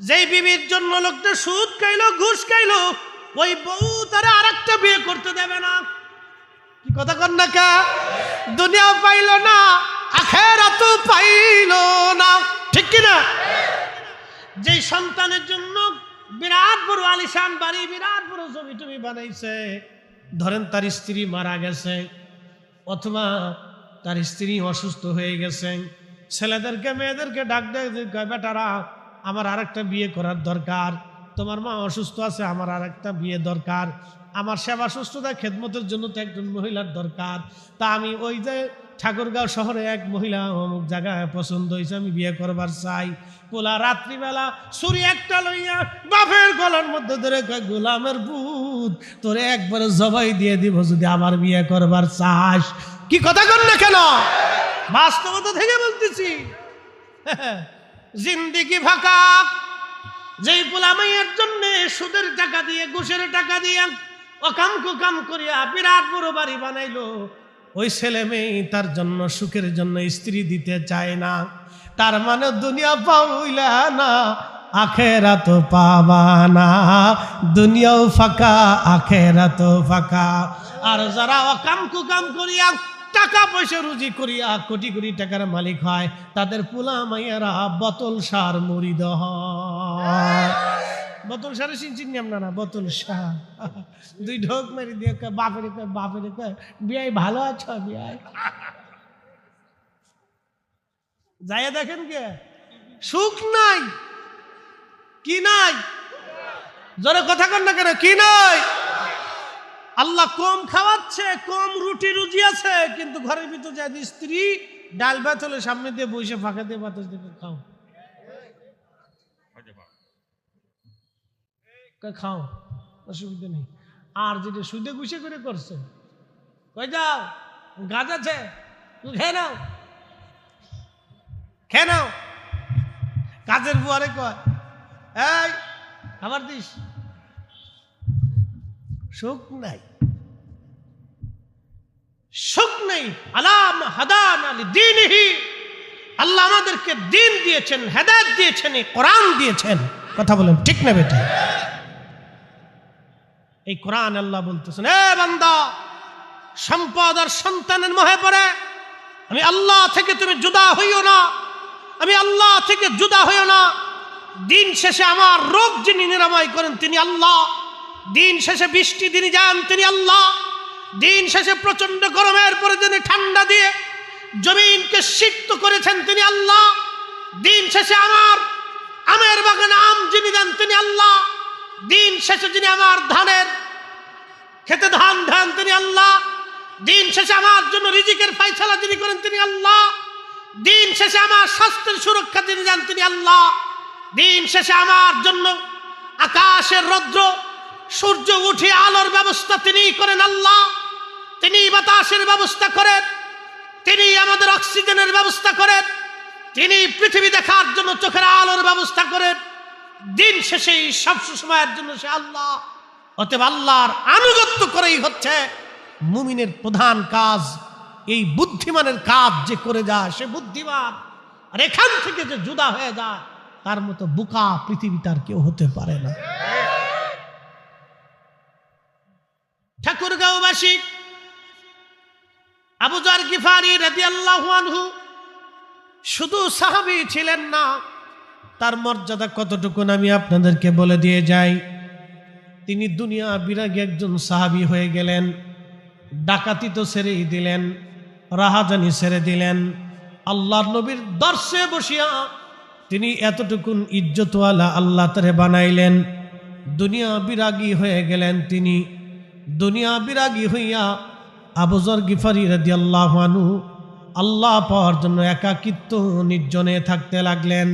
[SPEAKER 1] যেই বিবির জন্য লোকটা সুদ খাইলো, ঘুষ খাইলো, ওই বউ তারা আরেকটা বিয়ে করতে দেবে না। কি কথা কন না কা? দুনিয়া পাইলো না, আখিরাত পাইলো না, ঠিক কি না? যেই সন্তানের জন্য বিরাট বড় আলিশান বাড়ি, বিরাট বড় জমি টমি বানাইছে, ধরেন তার স্ত্রী মারা গেছে অথবা তার স্ত্রী অসুস্থ হয়ে গেছে, ছেলেদেরকে মেয়েদেরকে ডাক দেয়, বেটারা আমার আরেকটা বিয়ে করার দরকার, তোমার মা অসুস্থ আছে, আমার আরেকটা বিয়ে দরকার, আমার সেবা সুস্থতা খেদমতের জন্য তো একজন মহিলার দরকার, তা আমি ওই যে ঠাকুরগাঁও শহরে এক মহিলা অমুক জায়গায় পছন্দ হয়েছে, আমি বিয়ে করবার চাই। পোলা রাত্রিবেলা ছুরি একটা লইয়া বাপের গলার মধ্যে ধরে কয়, গোলামের ভূত, তোরে একবারে জবাই দিয়ে দিব যদি আমার বিয়ে করবার চাস। কি কথা কন না কেন? বাস্তবতা থেকে বলতেছি। জিন্দিগি ফাঁকা। যেই পোলা মাইয়ের জন্য সুদের টাকা দিয়ে, ঘুষের টাকা দিয়ে, অকাম কুকাম করিয়া বিরাট বড় বাড়ি বানাইলো, ওই ছেলে মেয়ে তার জন্য সুখের জন্য স্ত্রী দিতে চায় না। তার মানে দুনিয়া পাইলা না, আখিরাত পাবা না। দুনিয়াও ফাঁকা, আখিরাত ফাঁকা। আর যারা অকাম কুকাম করিয়া টাকা পয়সা রুজি করিয়া কোটি কোটি টাকার মালিক হয়, তাদের পোলা মাইয়ারা বোতল সার মুরিদ হয়। বোতল সারে চিনচিন আপনারা? বোতল সার দুই ঢোক মেরে দিয়ে বাপের বিয়াই ভালো আছো? বিয়াই যাইয়া দেখেন কে সুখ নাই, কি নাই? জোরে কথা কন না কেন? কি নাই? আল্লাহ কম খাওয়াচ্ছে, কম রুটি রুজি আছে, কিন্তু ঘরের ভিতর যায় স্ত্রী ডাল ভাত হলে সামনে দিয়ে বসে ফাঁকা দিয়ে বাতাস দিয়ে খাও, খাও, অসুবিধা নেই। আর যেটা সুদে ঘুষে করে করছে, কই যাও, গাছ আছে, খেয়ে নাও, খেয়ে নাও। কাজের বুয়ারে কয়, এই খাবার দিস। সুখ নাই, সুখ নেই। আলাম হাদান আলী দীনহি, আল্লাহ আমাদেরকে দিন দিয়েছেন, হেদায়েত দিয়েছেন, কোরআন দিয়েছেন। কথা বলেন ঠিক না বেটা? এই কোরআন আল্লাহ বলতেছেন, এ বান্দা, সম্পদ আর সন্তানের মোহে পড়ে আমি আল্লাহ থেকে তুমি জুদা হইও না, আমি আল্লাহ থেকে জুদা হইও না। দিন শেষে আমার রোগ যিনি নিরাময় করেন তিনি আল্লাহ, দিন শেষে বৃষ্টি যিনি যান তিনি আল্লাহ, দিন শেষে প্রচন্ড গরমের পরে যিনি ঠান্ডা দিয়ে জমিনকে সিক্ত করেছেন তিনি আল্লাহ, দিন শেষে আমার আমের বাগানে আম যিনি দেন তিনি আল্লাহ, দিন শেষে যিনি আমার ধানের খেতে ধান দেন তিনি আল্লাহ, দিন শেষে আমার জন্য রিজিকের ফায়সালা যিনি করেন তিনি আল্লাহ, দিন শেষে আমার স্বাস্থ্যের সুরক্ষা যিনি দেন তিনি আল্লাহ, দিন শেষে আমার জন্য আকাশের রৌদ্র সূর্য উঠে আলোর ব্যবস্থা তিনি করেন আল্লাহ, তিনি বাতাসের ব্যবস্থা করেন, তিনি আমাদের অক্সিজেনের ব্যবস্থা করেন, তিনি পৃথিবী দেখার জন্য চোখের আলোর ব্যবস্থা করেন। দিন শেষে সব সময়ের জন্য সে আল্লাহ। অতএব আল্লাহর আনুগত্য করেই হচ্ছে মুমিনের প্রধান কাজ। এই বুদ্ধিমানের কাজ যে করে যায় সে বুদ্ধিমান, আর এখান থেকে যে জুদা হয়ে যায় তার মতো বোকা পৃথিবীতে আর কেউ হতে পারে না। ঠাকুরগাঁওবাসী আবু যর গিফারি রাদিয়াল্লাহু আনহু শুধু সাহাবী ছিলেন না, তার মর্যাদা কতটুকু আমি আপনাদেরকে বলে দিয়ে যাই। তিনি দুনিয়া বিরাগী একজন সাহাবী হয়ে গেলেন। ডাকাতি তো ছেড়েই দিলেন, রাহাজানি ছেড়ে দিলেন, আল্লাহর নবীর দর্শে বসিয়া তিনি এতটুকুন ইজ্জতওয়ালা আল্লাহ তারে বানাইলেন। দুনিয়া বিরাগী হয়ে গেলেন তিনি। দুনিয়া বিরাগী হইয়া আবু যর গিফারি রাদিয়াল্লাহু আনহু আল্লাহ পাওয়ার জন্য একাকিত্ব নির্জনে থাকতে লাগলেন।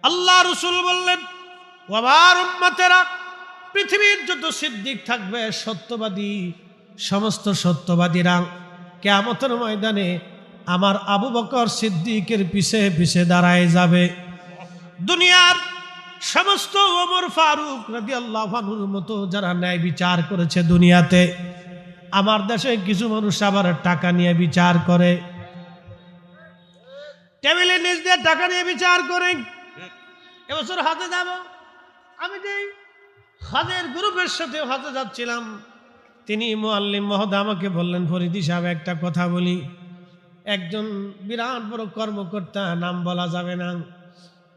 [SPEAKER 1] আল্লাহ রাসূল বললেন, ও আমার উম্মতেরা, পৃথিবীর যত সিদ্দিক থাকবে সত্যবাদী, সমস্ত সত্যবাদীরা কিয়ামতের ময়দানে আমার আবু বকর সিদ্দিকের পিছে পিছে দাঁড়ায় যাবে। দুনিয়ার সমস্ত ওমর ফারুক রাদিয়াল্লাহু আনহুর মতো যারা ন্যায় বিচার করেছে দুনিয়াতে, আমার দেশে কিছু মানুষ আবার টাকা নিয়ে বিচার করে, টেবিলে নিজ দিয়ে টাকা নিয়ে বিচার করে। এবছর হজে যাব, আমি যে হজের গ্রুপের সাথে হজে যাচ্ছিলাম, তিনি মুআল্লিম মহোদয় আমাকে বললেন, ফরিদী সাহেব একটা কথা বলি। একজন বিরাট বড় কর্মকর্তা, নাম বলা যাবে না,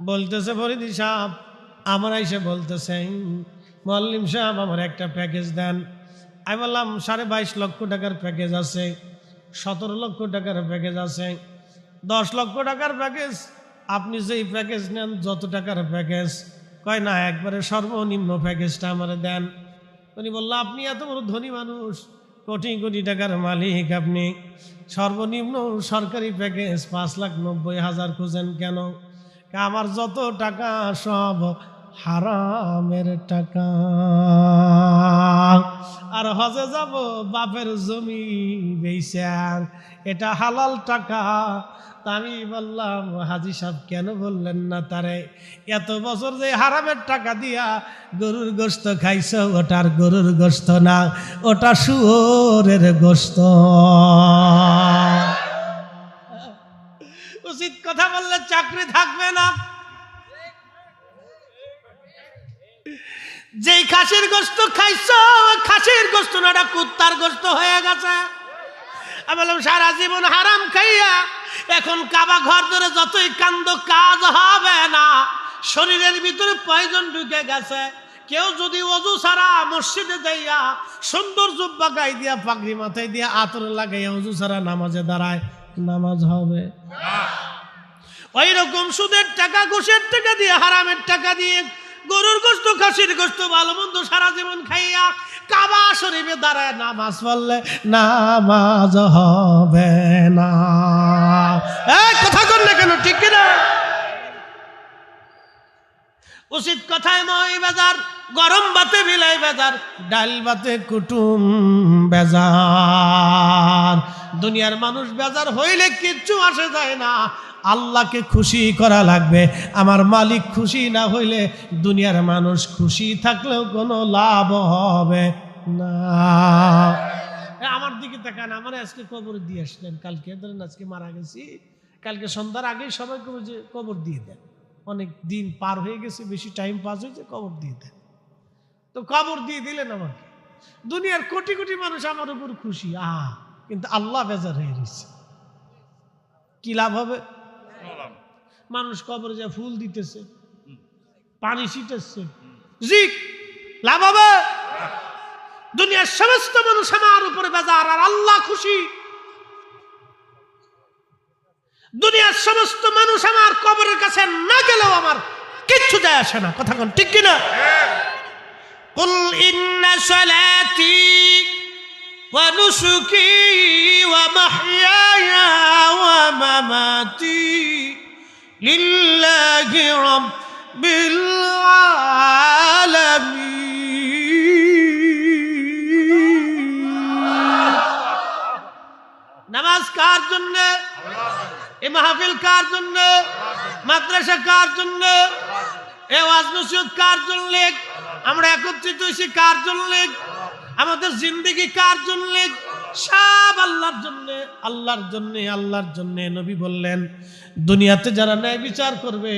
[SPEAKER 1] বলতেছে, ফরিদী সাহেব আমার এসে বলতেছে, মুআল্লিম সাহেব আমার একটা প্যাকেজ দেন। আমি বললাম 22.5 লক্ষ টাকার প্যাকেজ আছে, 17 লক্ষ টাকার প্যাকেজ আছে, 10 লক্ষ টাকার প্যাকেজ। আপনি যেই প্যাকেজ নেন, যত টাকার প্যাকেজ। কয় না, একবারে সর্বনিম্ন প্যাকেজটা আমার দেন। উনি বললো, আপনি এত বড় ধনী মানুষ, কোটি কোটি টাকার মালিক, আপনি সর্বনিম্ন সরকারি প্যাকেজ 5,90,000 খুঁজেন কেন? আমার যত টাকা সব হারামের টাকা, আর হজে যাব বাপের জমি বেচা, এটা হালাল টাকা। তা আমি বললাম, হাজী সাহেব কেন বললেন না তারে, এত বছর যে হারামের টাকা দিয়া গরুর গোশত খাইছ, ওটার গরুর গোশত না, ওটা শুয়োরের গোশত। উচিত কথা বললে চাকরি থাকবে না। যেই খাসির গোশত খাইছ, খাসির গোশত না, এটা কুত্তার গোশত হয়ে গেছে। আমি বললাম, সারা জীবন হারাম খাইয়া এখন কাবা ঘর ধরে যতই কান্দ, কাজ হবে না। শরীরের ভিতরে পয়জন ঢুকে গেছে। কেউ যদি ওযু ছাড়া মসজিদে যাইয়া সুন্দর জুব্বা গায়ে দিয়া, পাগড়ি মাথায় দিয়া, আতর লাগাইয়া ওযু ছাড়া নামাজে দাঁড়ায়, নামাজ হবে? ওই রকম সুদের টাকা, ঘুষের টাকা দিয়ে, হারামের টাকা দিয়ে গরুর গোশত, খাসির গোশত, ভালো মন্দ সারা জীবন খাইয়া কাবা শরীফে দাঁড়ায় নামাজ পড়লে নামাজ হবে না। কথা করলে কেন, ঠিক কিনা? উচিত কথায় নয় বেজার, গরম ভাতে বিলাই বেজার, ডাল ভাতে কুটুম বেজার। দুনিয়ার মানুষ বেজার হইলে কিচ্ছু আসে যায় না। আল্লাহকে খুশি করা লাগবে। আমার মালিক খুশি না হইলে দুনিয়ার মানুষ খুশি থাকলেও কোনো লাভ হবে না। আমার দিকে তাকান, আমার আজকে কবর দিয়ে আসলেন, কালকে ধরেন আজকে মারা গেছি, কালকে সন্ধ্যার আগেই সবাই কবর দিয়ে দেন। অনেক দিন পার হয়ে গেছে, বেশি টাইম পাস হয়েছে, কবর দিয়ে দেন। তো কবর দিয়ে দিলেন আমাকে। দুনিয়ার কোটি কোটি মানুষ আমার উপর খুশি, কিন্তু আল্লাহ বেজার হয়ে গেছে, কি লাভ হবে? মানুষ কবরে যা ফুল দিতেছে, পানি ছিটাচ্ছে, জি লাভ হবে? দুনিয়ার সমস্ত মানুষ আমার উপরে বেজার, আর আল্লাহ খুশি। দুনিয়ার সমস্ত মানুষ আমার কবরের কাছে না গেলেও আমার কিচ্ছু যায় আসে না। কথা কোন ঠিক কিনা? কুল ইন্না সালাতি ওয়া নুসুকি ওয়া মাহইয়ায়া ওয়া মামাতি লিল্লাহি রাব্বিল আলামিন। নামাজ কার জন্য? এই মাহফিল কার জন্য? মাদ্রাসা কার জন্য? এই ওয়াজ নসিহত কার জন্য? আমরা একত্রিত হয়েছি কার জন্য? আমাদের জিন্দেগি কার জন্য? সব আল্লাহর জন্য, আল্লাহর জন্য, আল্লাহর জন্য। নবী বললেন, দুনিয়াতে যারা ন্যায় বিচার করবে,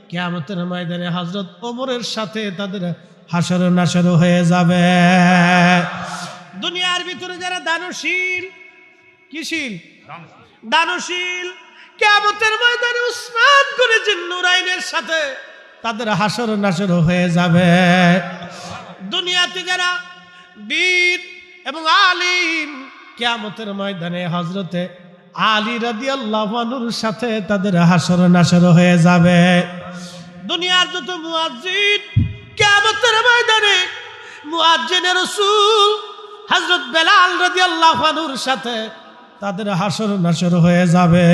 [SPEAKER 1] কিয়ামতের ময়দানে হযরত ওমরের সাথে তাদের হাসর নাসর হয়ে যাবে। দুনিয়ার ভিতরে যারা দানশীল, কিশীল? দানশীল, কিয়ামতের ময়দানে উসমান গনি জিন্নুরাইনের সাথে তাদের হাসর নাসর হয়ে যাবে। দুনিয়াতে যারা বীর এবং আলিম, কিয়ামতের ময়দানে হযরতে আলী রাদিয়াল্লাহু আনহুর সাথে তাদের হাসর নাসর হয়ে যাবে। দুনিয়ার যত মুয়াজ্জিন, কিয়ামতের ময়দানে মুয়াজ্জিনের রাসূল হযরত বেলাল রাদিয়াল্লাহু আনহুর সাথে তাদের হাসর নাসর হয়ে যাবে।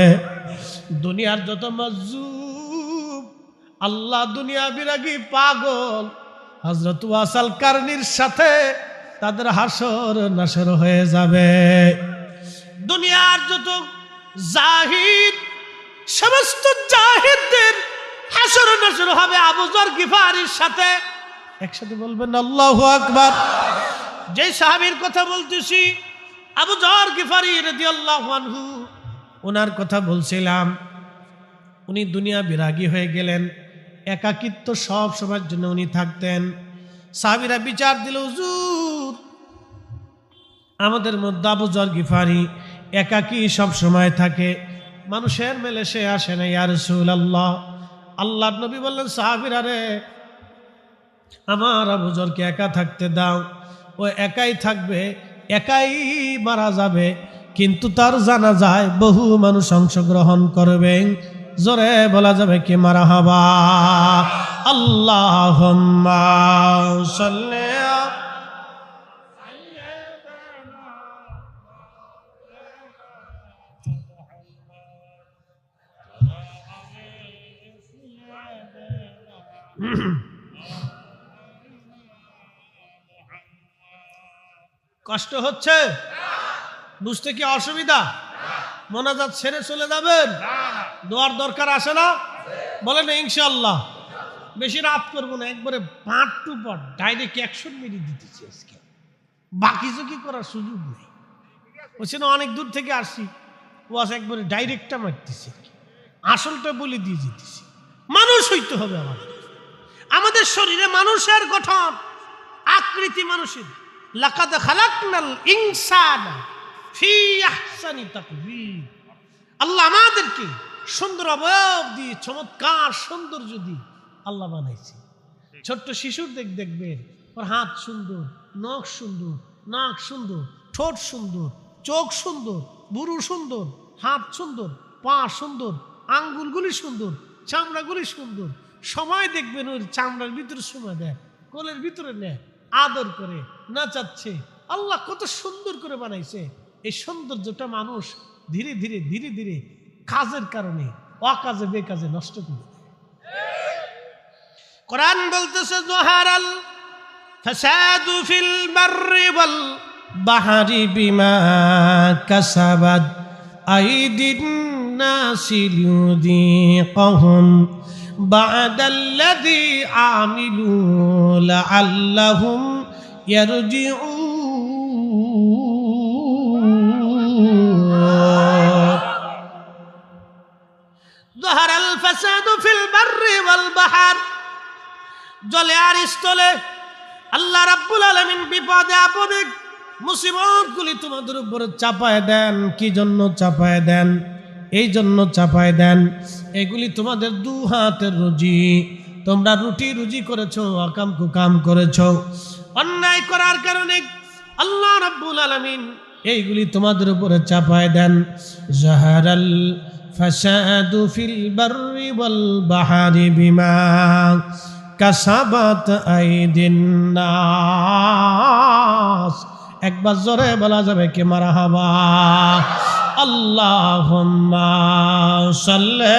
[SPEAKER 1] দুনিয়ার যত মজজুব, আল্লাহ দুনিয়া বিরাগী পাগল হযরত ওয়াসাল কারনির সাথে তাদের হাসর নাসর হয়ে যাবে। দুনিয়ার যত জাহিদ, সমস্ত জাহিদদের হাসর নাসর হবে আবু যর গিফারির সাথে। একসাথে বলবেন আল্লাহু আকবার। যে সাহাবীর কথা বলতেছি আবু যর গিফারি রাদিয়াল্লাহু আনহু, ওনার কথা বলছিলাম। উনি দুনিয়া বিরাগী হয়ে গেলেন, একাকিত্ব সব সময়ের জন্য উনি থাকতেন। সাহাবীরা বিচার দিল, হুজুর আমাদের মধ্যে আবু যর গিফারি একাকী সব সময় থাকে, মানুষের মেলে সে আসে না ইয়া রাসূলুল্লাহ। আল্লাহর নবী বললেন, সাহাবীরা রে, আমার আবু যরকে একা থাকতে দাও। ও একাই থাকবে, একাই মারা যাবে, কিন্তু তার জানাজায় বহু মানুষ অংশগ্রহণ করবে। জোরে বলা যাবে কি মারহাবা। আল্লাহুম্মা সাল্লি কষ্ট হচ্ছে? বুঝতে কি অসুবিধা? মোনাজাত ছেড়ে চলে যাবেন? দোয়ার দরকার আসে না? বলেন ইনশাআল্লাহ। বেশি রাত করবো না, একবারে part two part direct action মেরে দিতেছি আজকে। বাকি কি করার সুযোগ নেই। বলছি না অনেক দূর থেকে আসছি, ওয়াজ একবারে ডাইরেক্টটা মারতেছি, আসলটা বলে দিয়ে যেতেছি। মানুষ হইতে হবে আমাদের। আমাদের শরীরে মানুষের গঠন, আকৃতি মানুষের। লাকাদ খালাকনাল ইনসানা ফি আহসানি তাকবীর। আল্লাহ আমাদেরকে সুন্দর অবয়ব দিয়ে, চমৎকার সৌন্দর্য দিয়ে আল্লাহ বানাইছে। ছোট্ট শিশুর দেখবেন, ওর হাত সুন্দর, নখ সুন্দর, নাক সুন্দর, ঠোঁট সুন্দর, চোখ সুন্দর, বুরু সুন্দর, হাত সুন্দর, পা সুন্দর, আঙ্গুলগুলি সুন্দর, চামড়াগুলি সুন্দর। সময় দেখবেন ওর চামড়ার ভিতরে সময় দেয়, কোলের ভিতরে নেয়, আদর করে নাচাচ্ছে। আল্লাহ কত সুন্দর করে বানাইছে। এই সৌন্দর্যটা মানুষ ধীরে ধীরে ধীরে ধীরে কাজের কারণে অকাজে বেকাজে নষ্ট করে। কোরআন বলতেছে, যহারাল ফাসাদু ফিল বাররি ওয়াল বাহরি বিমা কাসাবাত আইদিন নাসি লিয়ুযীকাহুম বা'দাল্লাযী আমিলু লাআল্লাহুম ইয়ারজিউন। যহারাল ফাসাদু ফিল বাররি ওয়াল বাহর, জলে আর স্থলে আল্লাহ রাব্বুল আলামিন বিপদে আপদে মুসিবতগুলি তোমাদের উপরে চাপায় দেন। কি জন্য চাপায় দেন? এই জন্য চাপায় দেন, এগুলি তোমাদের দু হাতের রুজি। তোমরা রুটি রুজি করেছো, আকাম কুকাম করেছো, অন্যায় করার কারণে আল্লাহ রাব্বুল আলামিন এইগুলি তোমাদের উপরে চাপায় দেন। জাহারাল ফাসাদু ফিল বাররি ওয়াল বাহরি বিমা কাসাবাত আইদিন নাস। একবার জোরে বলা যাবে কি মারহাবা। আল্লাহুম্মা সাল্লি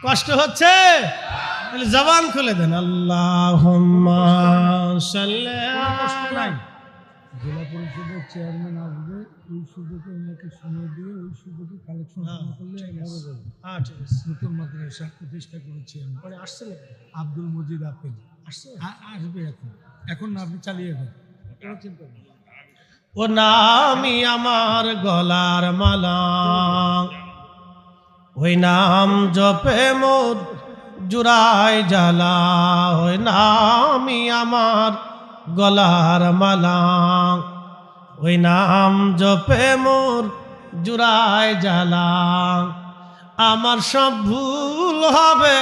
[SPEAKER 1] কষ্ট হচ্ছে? জবান খুলে দেন, আল্লাহুম্মা সাল্লি আলা।
[SPEAKER 2] জেলা পরিষদের চেয়ারম্যান আসবে, ওই সুযোগে ওনাকে সময় দিয়ে ওই সুযোগে কালেকশন করলে মরে যাবে।
[SPEAKER 1] ঠিক আছে।
[SPEAKER 2] নতুন মাদ্রাসা প্রতিষ্ঠা করেছি আমি।
[SPEAKER 1] পরে আসছে
[SPEAKER 2] আব্দুল মজিদ আপেল
[SPEAKER 1] আসছে
[SPEAKER 2] আসবে এখন না, আপনি চালিয়ে যান।
[SPEAKER 1] ও নামই আমার গলার মালা, ওই নাম জপে মোর জুড়াই জ্বালা। ওই নামই আমার গলার মালা, ওই নাম জপে মোর জুড়াই জ্বালা। আমার সব ভুল হবে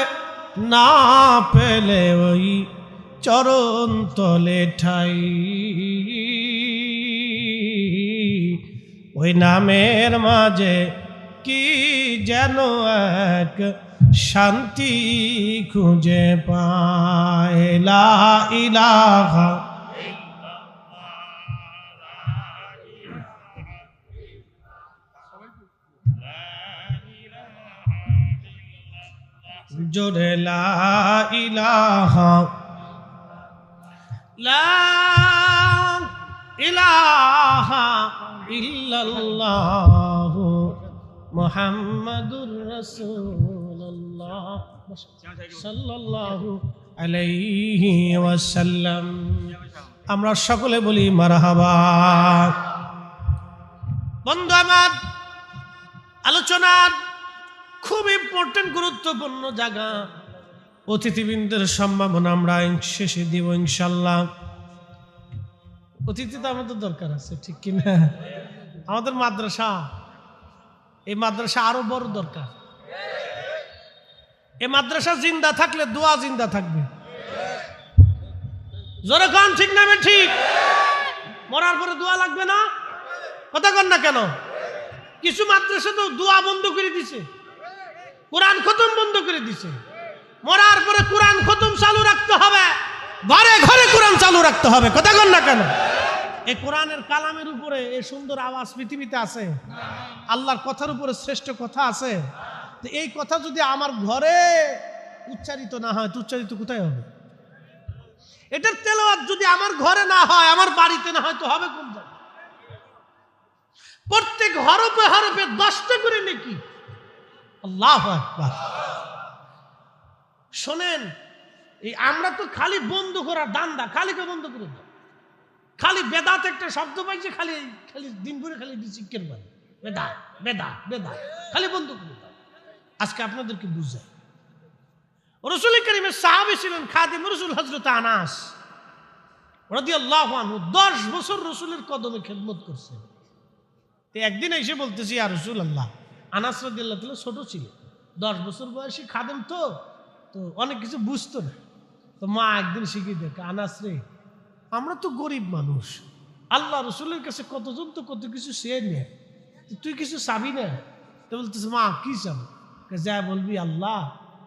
[SPEAKER 1] না পেলে ওই চরণ তলে ঠাই। ওই নামের মাঝে কি যেন এক শান্তি খুঁজে পায়। লা ইলাহা জোরে লা ইলাহা ইল্লাল্লাহু মুহাম্মাদুর রাসূলুল্লাহ সাল্লাল্লাহু আলাইহি ওয়াসাল্লাম। আমরা সকলে বলি মারহাবা। বন্ধু আমার, আলোচনার খুব ইম্পর্টেন্ট গুরুত্বপূর্ণ জায়গা, অতিথিবৃন্দের সম্ভাবনা আমরা শেষে দিব ইনশাল্লাহ। অতিথি তো আমাদের দরকার আছে, ঠিক কিনা? আমাদের মাদ্রাসা, এই মাদ্রাসা আরো বড় দরকার। এই মাদ্রাসা জিন্দা থাকলে দোয়া জিন্দা থাকবে। জোরে কান ঠিক নামে ঠিক। মরার পরে দোয়া লাগবে না? কথা কন না কেন? কিছু মাদ্রাসা তো দোয়া বন্ধ করে দিছে, কোরআন খতম বন্ধ করে দিছে। মরার পরে কোরআন খতম চালু রাখতে হবে, ঘরে ঘরে কোরআন চালু রাখতে হবে। কথা কন না কেন? এই কোরআনের কালামের উপরে এই সুন্দর আওয়াজ পৃথিবীতে আছে? আল্লাহর কথার উপরে শ্রেষ্ঠ কথা আছে? তো এই কথা যদি আমার ঘরে উচ্চারিত না হয় তো উচ্চারিত কোথায় হবে? এটার তেলাওয়াত যদি আমার ঘরে না হয়, আমার বাড়িতে না হয়, তো হবে কোন জায়গায়? প্রত্যেক হরফে হরফে 10টা করে নেকি। আল্লাহু আকবার। শোনেন, এই আমরা তো খালি বন্ধ করার দান্দা, খালিকে বন্ধ করে দাও। খালি বেদাত একটা শব্দ পাইছে, খালি খালি দিন ভরে খালি জিকির করে বেদাত বেদাত বেদাত, খালি বন্ধ করে দাও। আজকে আপনাদেরকে বুঝাই, রাসূল কারীমের সাহাবী ছিলেন খাদিম রাসূল হযরত আনাস রাদিয়াল্লাহু আনহু। 10 বছর রাসূলের কদমে খেদমত করছেন। তো একদিন এসে বলতেছি, ইয়া রাসূলুল্লাহ, আনাস রাদিয়াল্লাহু তাআলা ছোট ছিল, 10 বছর বয়সী খাদেম, তো অনেক কিছু বুঝতো না। তো মা একদিন শিখিয়ে দেখ, আনাস রে, আমরা তো গরিব মানুষ, আল্লাহ রসুলের কাছে কতজন তো কত কিছু চেয়ে নেয়, তুই কিছু চাবি না? তো বলতেছে, মা কি চাব? যা বলবি, আল্লাহ,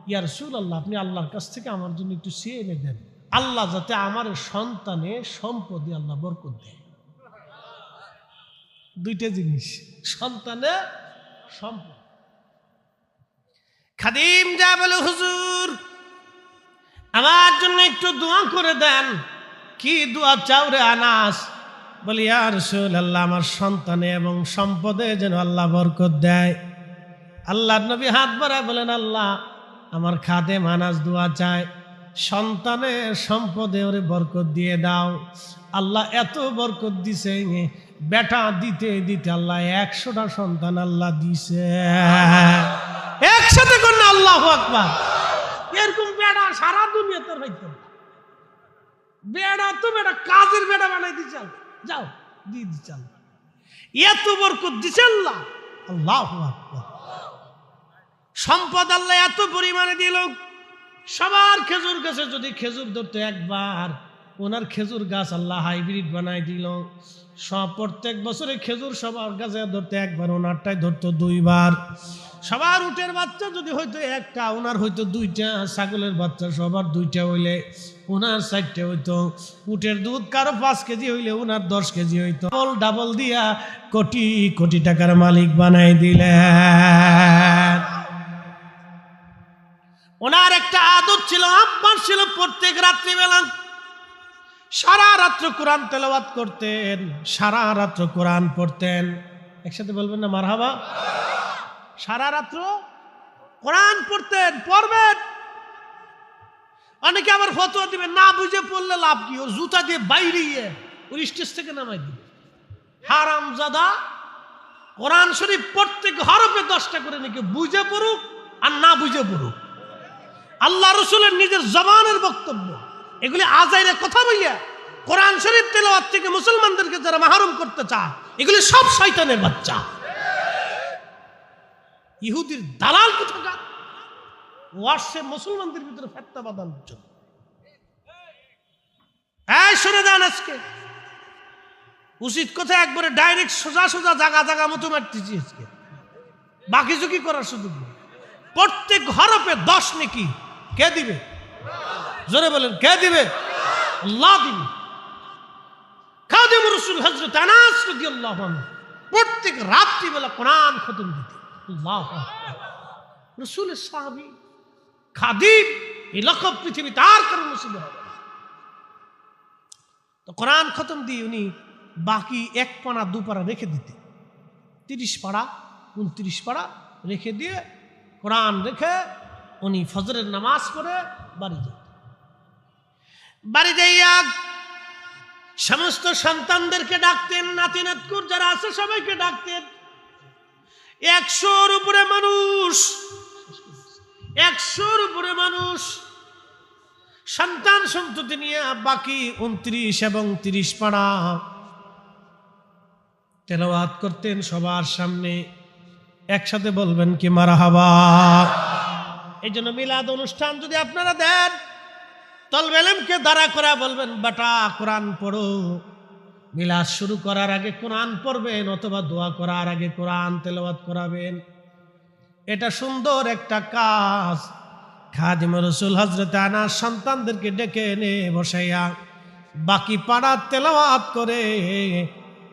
[SPEAKER 1] ইয়া রাসূলুল্লাহ, আপনি আল্লাহর কাছ থেকে আমার জন্য একটু চেয়ে এনে দেন, আল্লাহ যাতে আমার সন্তানে সম্পদে আল্লাহ বরকত দেয়। দুইটা জিনিস, সন্তানে সম্পদ। খাদিম যা বলে, হুজুর আমার জন্য একটু দোয়া করে দেন। কি দোয়া চাও রে আনাস? বলি, ইয়া রাসূলুল্লাহ, আমার সন্তানে এবং সম্পদে যেন আল্লাহ বরকত দেয়। আল্লাহর নবী হাত বাড়ায় বলেন, আল্লাহ, আমার খাদেম আনাস দোয়া চায়, সন্তানে সম্পদে ওরে বরকত দিয়ে দাও। আল্লাহ এত বরকত দিছে, বেটা দিতে দিতে আল্লাহ 100টা সন্তান আল্লাহ দিছে। একসাথে করলে আল্লাহু আকবার। এরকম বেড়া সারা দুনিয়াতে হইতো না। বেড়া তো বেড়া কাজের বেড়া বানাই দিছে, যাও দিয়ে দিচ্ছে আল্লাহ। এত বরকত দিছে আল্লাহ, আল্লাহু আকবার। সম্পদ আল্লাহ এত পরিমাণে দিল, সবার খেজুর গাছে যদি খেজুর ধরতো একবার, ওনার খেজুর গাছ আল্লাহ হাইব্রিড বানাই দিল। সব প্রত্যেক বছরে খেজুর সবার গাছে ধরতে একবার, ওনারটাই ধরতো 2 বার। সবার উটের বাচ্চা যদি হইতো একটা, ওনার হইতো 2টা। ছাগলের বাচ্চা সবার 2টা হইলে ওনার 4টে হইতো। উটের দুধ কারো 5 কেজি হইলে ওনার 10 কেজি হইতো। ডাবল দিয়া কোটি কোটি টাকার মালিক বানাই দিলেন। ওনার একটা আদত ছিল, আব্বাস ছিল, প্রত্যেক রাত্রিবেলা সারা রাত্র কোরআন তেলাওয়াত করতেন, সারা রাত্র কোরআন পড়তেন। একসাথে বলবেন না মারহাবা? সারা রাত্র কোরআন পড়তেন, পড়বেন। অনেকে আবার ফতোয়া দিবেন, না বুঝে পড়লে লাভ কি, ওর জুতা দিয়ে বাইরে ওর স্টেজ থেকে নামাই দিবে। হারামজাদা, কোরআন শরীফ প্রত্যেক হরফে 10টা করে নাকি, বুঝে পড়ুক আর না বুঝে পড়ুক। আল্লাহ রসুলের নিজের জবানের বক্তব্য, এগুলি আজাইরে কথা বইয়া কোরআন শরীফ তেলাওয়াত থেকে মুসলমানদেরকে যারা মাহরুম করতে চায়, এগুলি সব শয়তানের বাচ্চা, ইহুদির দালাল কোথাকার। ওয়ার্সে মুসলমানদের ভিতরে ফেতনা বাঁধানোর জন্য। এই শুনে যান, আজকে উচিত কথা একবারে ডাইরেক্ট সোজা সোজা জাগা জাগা মতো মারতেছি আজকে, বাকি ঝুঁকি করার সুযোগ নেই। প্রত্যেক হরফে 10 নেকি কে দিবে? জোরে বলেন, কে দিবে? আল্লাহ দিবে। খাদিম রাসূল হযরত আনাস রাদিয়াল্লাহু আনহু প্রত্যেক রাত্রিবেলা কোরআন খতম দিতেন। আল্লাহু আকবার। রাসূলের সাহাবী খাদিম এই লকব পৃথিবী তার কারণ নসিব হবে না। তো কোরআন খতম দিয়ে উনি বাকি 1 পারা 2 পারা রেখে দিতে, 30 পারা 29 পারা রেখে দিয়ে কোরআন রেখে উনি ফজরের নামাজ পড়ে বাড়ি যেতেন। বাড়ি যাইয়া সমস্ত সন্তানদেরকে ডাকতেন, নাতি নাতকুর যারা আছে সবাইকে ডাকতেন। 100-র উপরে মানুষ, 100-র উপরে মানুষ সন্তান সন্ততি নিয়ে বাকি 29 এবং 30 পারা তেলাওয়াত করতেন সবার সামনে। একসাথে বলবেন কি মারহাবা। এই জন্য মিলাদ অনুষ্ঠান যদি আপনারা দেন, তলবে ইলমকে দাঁড়া করে বলবেন বেটা কোরআন পড়ো। মিলাদ শুরু করার আগে কোরআন পড়বেন অথবা দোয়া করার আগে কোরআন তেলাওয়াত করাবেন। এটা সুন্দর একটা কাজ। খাদিম রাসূল হযরত আনাস সন্তানদেরকে ডেকে এনে বসাইয়া বাকি পাড়া তেলাওয়াত করে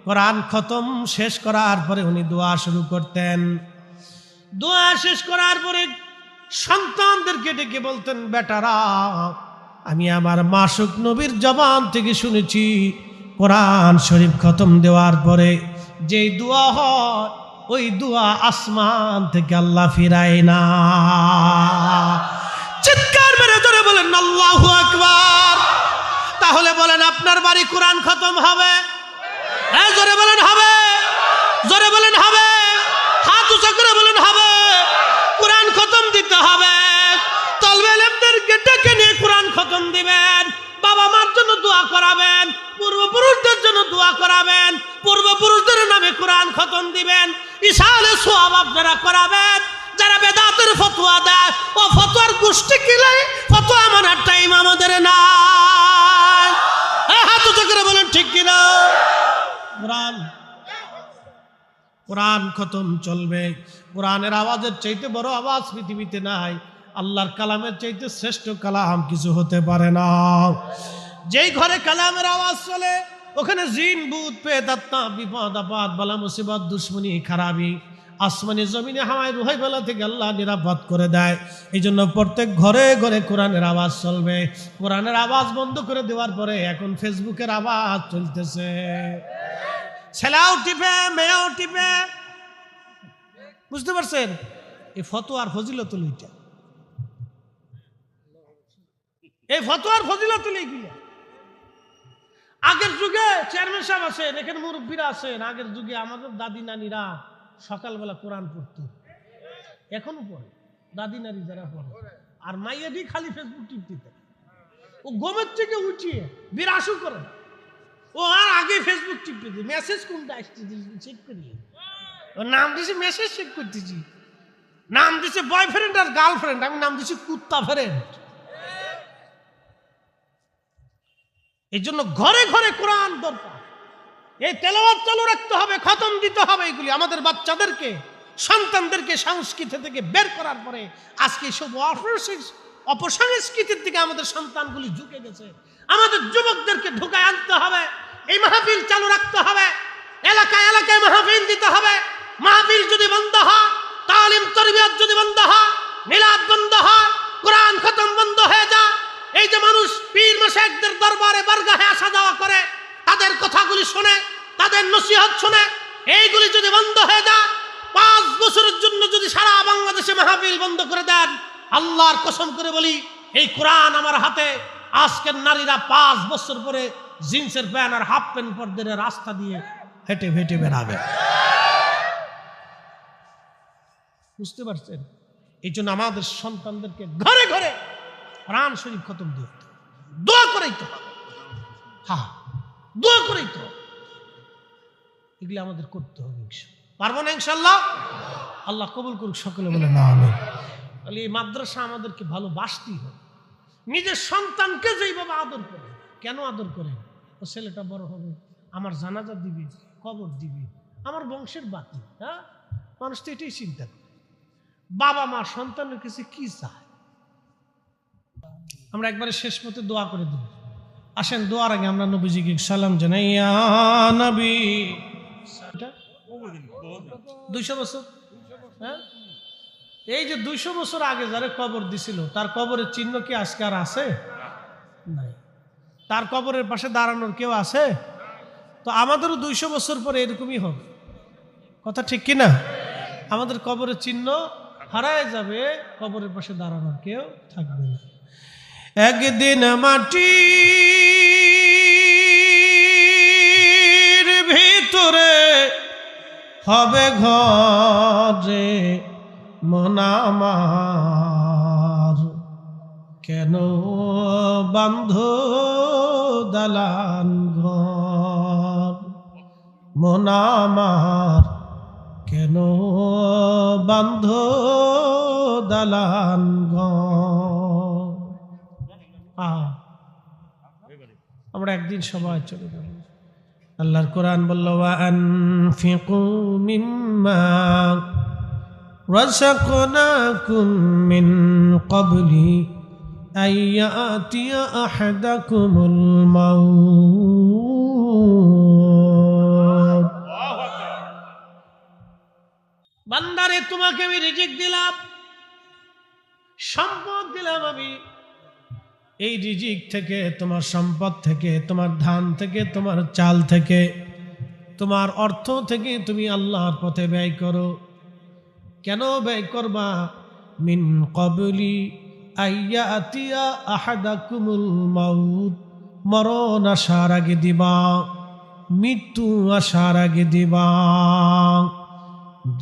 [SPEAKER 1] কোরআন খতম শেষ করার পরে উনি দোয়া শুরু করতেন। দোয়া শেষ করার পরে সন্তানদেরকে ডেকে বলতেন বেটারা, আমি আমার মাসুক নবীর জবান থেকে শুনেছি কোরআন শরীফ খতম দেওয়ার পরে যেই দোয়া হয় ওই দোয়া আসমান থেকে আল্লাহ ফিরায় না। চিৎকার মেরে ধরে বলেন আল্লাহু আকবার। তাহলে বলেন আপনার বাড়ি কোরআন খতম হবে? জোরে বলেন হবে, জোরে বলেন হবে, হাত উঁচু করে বলেন হবে। কোরআন খতম দিতে হবে। তলবে ইলমদেরকে ডেকে নিয়ে কোরআন খতম দিবেন। বাবা মার জন্য দোয়া করাবেন, পূর্বপুরুষদের জন্য দোয়া করাবেন, পূর্বপুরুষদের নামে কোরআন খতম দিবেন। ইসালে সওয়াব আপনারা করাবেন। যারা বেদাতের ফতোয়া দেয় ও ফতোয়ার গোষ্ঠী কিলে ফতোয়া মানার টাইম আমাদের নাই। হাত উঁচু করে বলেন ঠিক কিনা। কোরআন খতম চলবে। কোরআনের আওয়াজের চাইতে বড় আওয়াজ পৃথিবীতে নাই। আল্লাহর কালামের চাইতে শ্রেষ্ঠ কালাম কিছু হতে পারে না। যেই ঘরে কালামের আওয়াজ চলে ওখানে জিন ভূত পেট আত্মা বিপদ আপদ বালা মুসিবত দুশ্মনী খারাপি আসমানি জমিনে হাওয়ায় রুহাই বেলা থেকে আল্লাহ নিরাপদ করে দেয়। এই জন্য প্রত্যেক ঘরে ঘরে কোরআনের আওয়াজ চলবে। কোরআনের আওয়াজ বন্ধ করে দেওয়ার পরে এখন ফেসবুকের আওয়াজ চলতেছে। ছেলেও টিপে মেয়েও টিপে। বুঝতে পারছেন? এই ফতোয়ার ফজিলত লইটা, এই ফতোয়ার ফজিলত লইগুলা। আগের যুগে চেয়ারম্যান সাহেব আছেন, এখানে মুরব্বীরা আছেন। আগের যুগে আমাদের দাদি নানিরা সকালবেলা কোরআন পড়তো, এখনো পড়ে দাদি নানি যারা পড়ে। আর মাইয়াডি খালি ফেসবুক টিপতে, ও গমের থেকে উঠিয়ে বিরাসু করে। ও আর আগে ফেসবুক টিপতে মেসেজ কোনটা আসছে চেক করি। ও নাম দিছে মেসেজ চেক করতেছি, নাম দিছে বয়ফ্রেন্ড আর গার্লফ্রেন্ড, আমি নাম দিছি কুত্তা ফ্রেন্ড। এই জন্য ঘরে ঘরে কোরআন দরকার। এই তেলাওয়াত চালু রাখতে হবে, খতম দিতে হবে। এগুলি আমাদের বাচ্চাদেরকে সন্তানদেরকে সংস্কৃতি থেকে বের করার পরে আজকে সব অপসংস্কৃতির দিকে আমাদের সন্তানগুলি ঝুঁকে গেছে। আমাদের যুবকদেরকে ঢুকায় আনতে হবে। এই মাহফিল চালু রাখতে হবে। এলাকায় এলাকায় মাহফিল দিতে হবে। মাহফিল যদি বন্ধ হয়, তালিম তরবিয়ত যদি বন্ধ হয়, মিলাদ বন্ধ হয়, কোরআন খতম বন্ধ হয়ে যায়। এই যে মানুষ পীর মাশায়েখদের দরবারে বারগাহে আসা যাওয়া করে, তাদের কথাগুলি শুনে, তাদের নসিহত শুনে, এইগুলি যদি বন্ধ হয়ে যায়, 5 বছরের জন্য যদি সারা বাংলাদেশে মাহফিল বন্ধ করে দেন, আল্লাহর কসম করে বলি এই কোরআন আমার হাতে আজকের নারীরা 5 বছর পরে জিন্সের প্যান্ট আর হাফ প্যান্ট পরতে রাস্তা দিয়ে হেঁটে হেঁটে বেড়াবে। বুঝতে পারছেন? এই জন্য আমাদের সন্তানদেরকে ঘরে ঘরে কোরআন শরীফ খতম দিয়ে দোয়া করেই তো হবে। হ্যাঁ, দোয়া করেই তো হবে। এগুলি আমাদের করতে হবে। পারবো না ইনশাল্লাহ? আল্লাহ কবুল করুক। সকলে বলে না আমিন। তাহলে এই মাদ্রাসা আমাদেরকে ভালোবাসতেই হবে। নিজের সন্তানকে যেইভাবে আদর করে। কেন আদর করে? ও ছেলেটা বড় হবে, আমার জানাজা দিবে, কবর দিবে, আমার বংশের বাতি। হ্যাঁ, মানুষ তো এটাই চিন্তা করে। বাবা মা সন্তানের কাছে কি চায়? আমরা একবারে শেষ মতে দোয়া করে দেব। আসেন দোয়ার আগে আমরা নবীজিকে সালাম জানাই। ইয়া নবী, 200 বছর। হ্যাঁ, এই যে 200 বছর আগে যারা কবর দিছিল তার কবরের চিহ্ন কি আজকে আর আছে? নাই। তার কবরের পাশে দাঁড়ানোর কেউ আছে? তো আমাদেরও 200 বছর পরে এরকমই হবে। কথা ঠিক কিনা? আমাদের কবরের চিহ্ন হারায় যাবে, কবরের পাশে দাঁড়ানোর কেউ থাকবে না। একদিন মাটির ভিতরে হবে ঘরে মন আমার, কেন বান্ধ দালান ঘর? মন আমার কেন বান্ধ দালান ঘর? আমরা একদিন সবাই চলে যাব। আল্লাহর কোরআন বলল, ওয়া আনফিকু মিম্মা রাযাকনাকুম মিন ক্বাবলি আইয়াতিয়া আহাদাকুমুল মাউত। বান্দারে, তোমাকে আমি রিজিক দিলাম, সম্পদ দিলাম আমি। এই রিজিক থেকে, তোমার সম্পদ থেকে, তোমার ধান থেকে, তোমার চাল থেকে, তোমার অর্থ থেকে তুমি আল্লাহর পথে ব্যয় করো। কেন ব্যয় করবা? মিন ক্বাবলি আইয়াতিয়া আহাদাকুমুল মাউত, মরণ আসার আগে দিবা, মৃত্যু আসার আগে দিবা।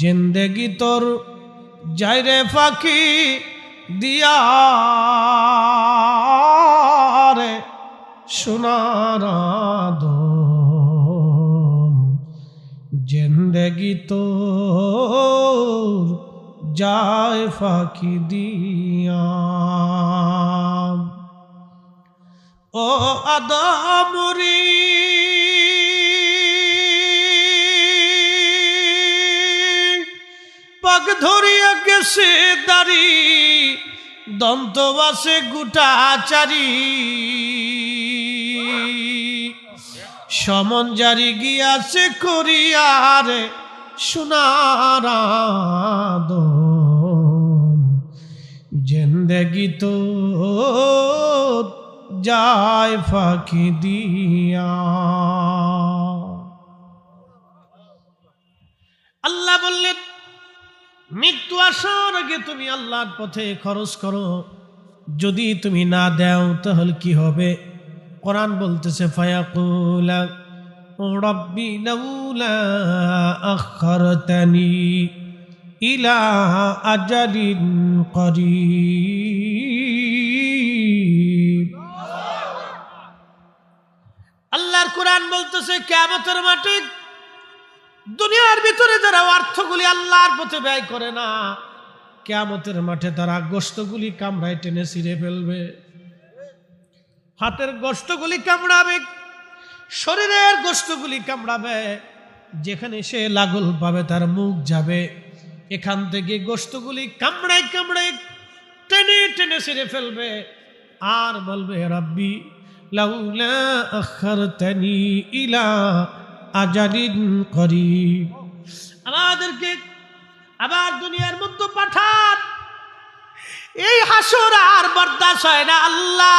[SPEAKER 1] জিন্দেগি তোর যাইরে ফাঁকি দিয়া রে সোনার আদম, জিন্দেগি তোর যায় ফাঁকি দিয়া। ও আদমরি পাক ধরিয়া গেছে দাড়ি, দন্ত বাসে গুটাচারি, সমন জারি গিয়াছে করিয়ারে সোনার আদম, জিন্দেগি তো যায় ফাঁকি দিয়া। আল্লাহ বললেন, মৃত্যু আসার আগে তুমি আল্লাহর পথে খরচ করো। যদি তুমি না দাও তাহলে কি হবে? কোরআন বলতেছে, ফায়াকুলা রাব্বি লাউলা আখারতানি ইলা আজালিন করিব। আল্লাহর কোরআন বলতেছে, কিয়ামতের মাঠে দুনিয়ার ভিতরে যারা অর্থগুলি আল্লাহর পথে ব্যয় করে না, কিয়ামতের মাঠে তারা গোশতগুলি কামড়ায় টেনে ছিঁড়ে ফেলবে। হাতের গোশতগুলি কামড়াবে, শরীরের গোশতগুলি কামড়াবে, যেখানে সে লাগল পাবে তার মুখ যাবে। এখান থেকে গোশতগুলি কামড়ায় কামড়ায় টেনে টেনে ছিঁড়ে ফেলবে, আর বলবে, রাব্বি লাউলা আখারতানি ইলা আজালিন করিব। আমাদেরকে আবার দুনিয়ার মধ্যে পাঠান, এই হাসর আর বরদাস্ত হয় না আল্লাহ।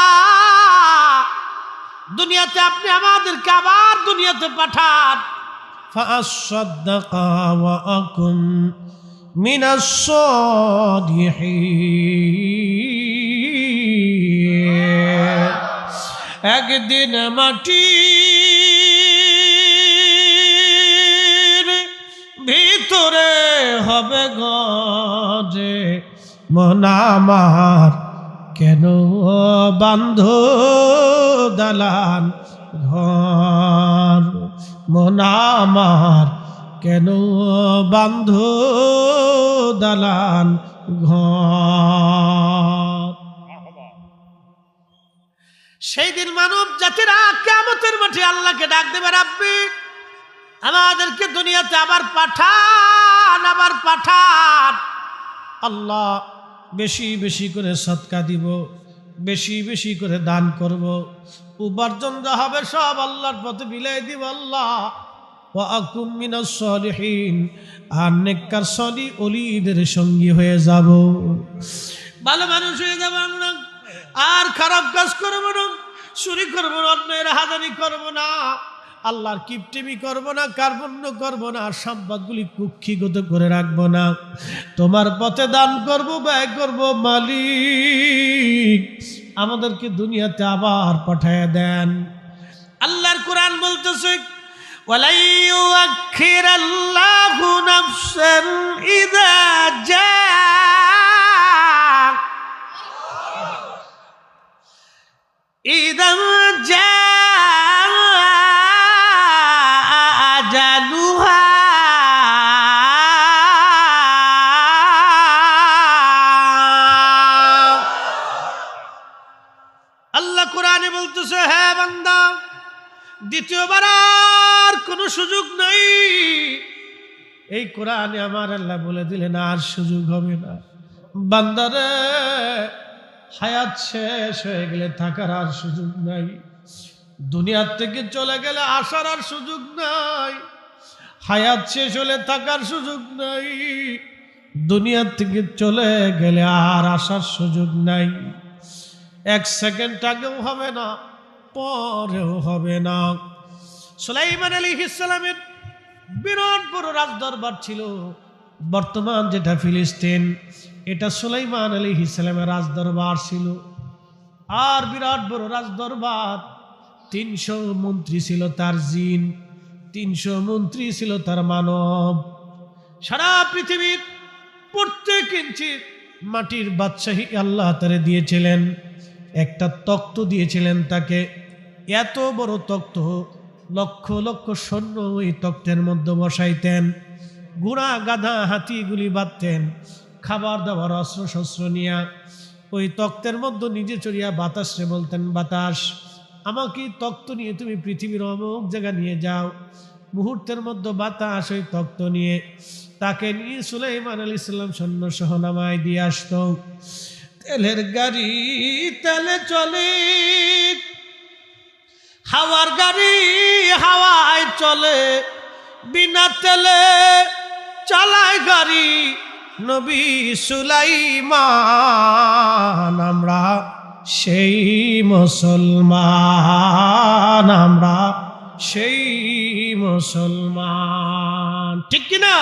[SPEAKER 1] দুনিয়াতে আপনি আমাদেরকে আবার দুনিয়াতে পাঠান। ফাআসাদ্দাকা ওয়া আকুম মিনাস সালিহিন। একদিন মাটির ভিতরে হবে ঘরে মন আমার, কেন বান্ধ দালান ঘর? মন আমার কেন বান্ধ দালান ঘর? সেই দিন মানব জাতিরা কিয়ামতের মাঠে আল্লাহকে ডাক দেবে, রাব্বি আমাদেরকে দুনিয়াতে আবার পাঠান, আবার পাঠান। আল্লাহ বেশি বেশি করে সদকা দিব, বেশি বেশি করে দান করব, উপার্জন যা হবে সব আল্লাহর পথে বিলাই দিব। আল্লাহ ওয়া আকুম মিনাস সালিহিন, আর নেককার সালিহ ওলিদের সঙ্গী হয়ে যাব, ভালো মানুষ হয়ে যাব আমরা। আর খারাপ কাজ করব না, চুরি করব না, অন্যের হাজারি করব না, আল্লাহর কিপটিমি করব না, কার্পণ্য করব না, সম্পদগুলি কুক্ষিগত করে রাখব না, তোমার পথে দান করব, ব্যয় করব। মালিক আমাদেরকে দুনিয়াতে আবার পাঠায় দেন। আল্লাহর কোরআন বলতেছে ওয়ালাই ইউআখিরাল্লাহু নাফসান ইযা আজালুহা আল্লাহ কোরআনে বলতেছে, হ্যাঁ বান্দা, দ্বিতীয়বার আর কোনো সুযোগ নাই। এই কোরআনে আমার আল্লাহ বলে দিলেন আর সুযোগ হবে না। বান্দারে, হায়াত শেষ হয়ে গেলে থাকার আর সুযোগ নাই, দুনিয়ার থেকে চলে গেলে আসার আর সুযোগ নাই, হায়াত শেষ হলে থাকার সুযোগ নাই, দুনিয়ার থেকে চলে গেলে আর আসার সুযোগ নাই। এক সেকেন্ড আগেও হবে না, পরেও হবে না। সুলাইমান আলাইহিস সালামের বিরাট বড় রাজদরবার ছিল, বর্তমান যেটা ফিলিস্তিন, এটা সুলাইমান আলাইহিস সালামের রাজদরবার ছিল। আর বিরাট বড় রাজদরবার, 300 মন্ত্রী ছিল তার জিন, 300 মন্ত্রী ছিল তার মানব। সারা পৃথিবীর প্রত্যেক ইঞ্চি মাটির বাদশাহী আল্লাহ তারে দিয়েছিলেন। একটা তখ্ত দিয়েছিলেন তাকে, এত বড় তখ্ত, লক্ষ লক্ষ সৈন্য ওই তখ্তের মধ্যে বসাইতেন, ঘোড়া গাধা হাতিগুলি বাঁধতেন, খাবার দাবার অস্ত্র শস্ত্র নিয়া ওই তখ্তের মধ্যে নিজে চড়িয়া বাতাসে বলতেন, বাতাস আমাকে তখ্ত নিয়ে তুমি পৃথিবীর অমুক জায়গা নিয়ে যাও। মুহূর্তের মধ্যে বাতাস ওই তখ্ত নিয়ে তাকে নিয়ে সুলাইমান আলাইহিস সালাম সৈন্য সহ নামায় দিয়ে আসতো। তেলের গাড়ি তেলে চলে, হাওয়ার গাড়ি হাওয়ায় চলে, বিনা তেলে চালায় গাড়ি নবী সুলাইমান। আমরা সেই মুসলমান, আমরা সেই মুসলমান, ঠিক কিনা?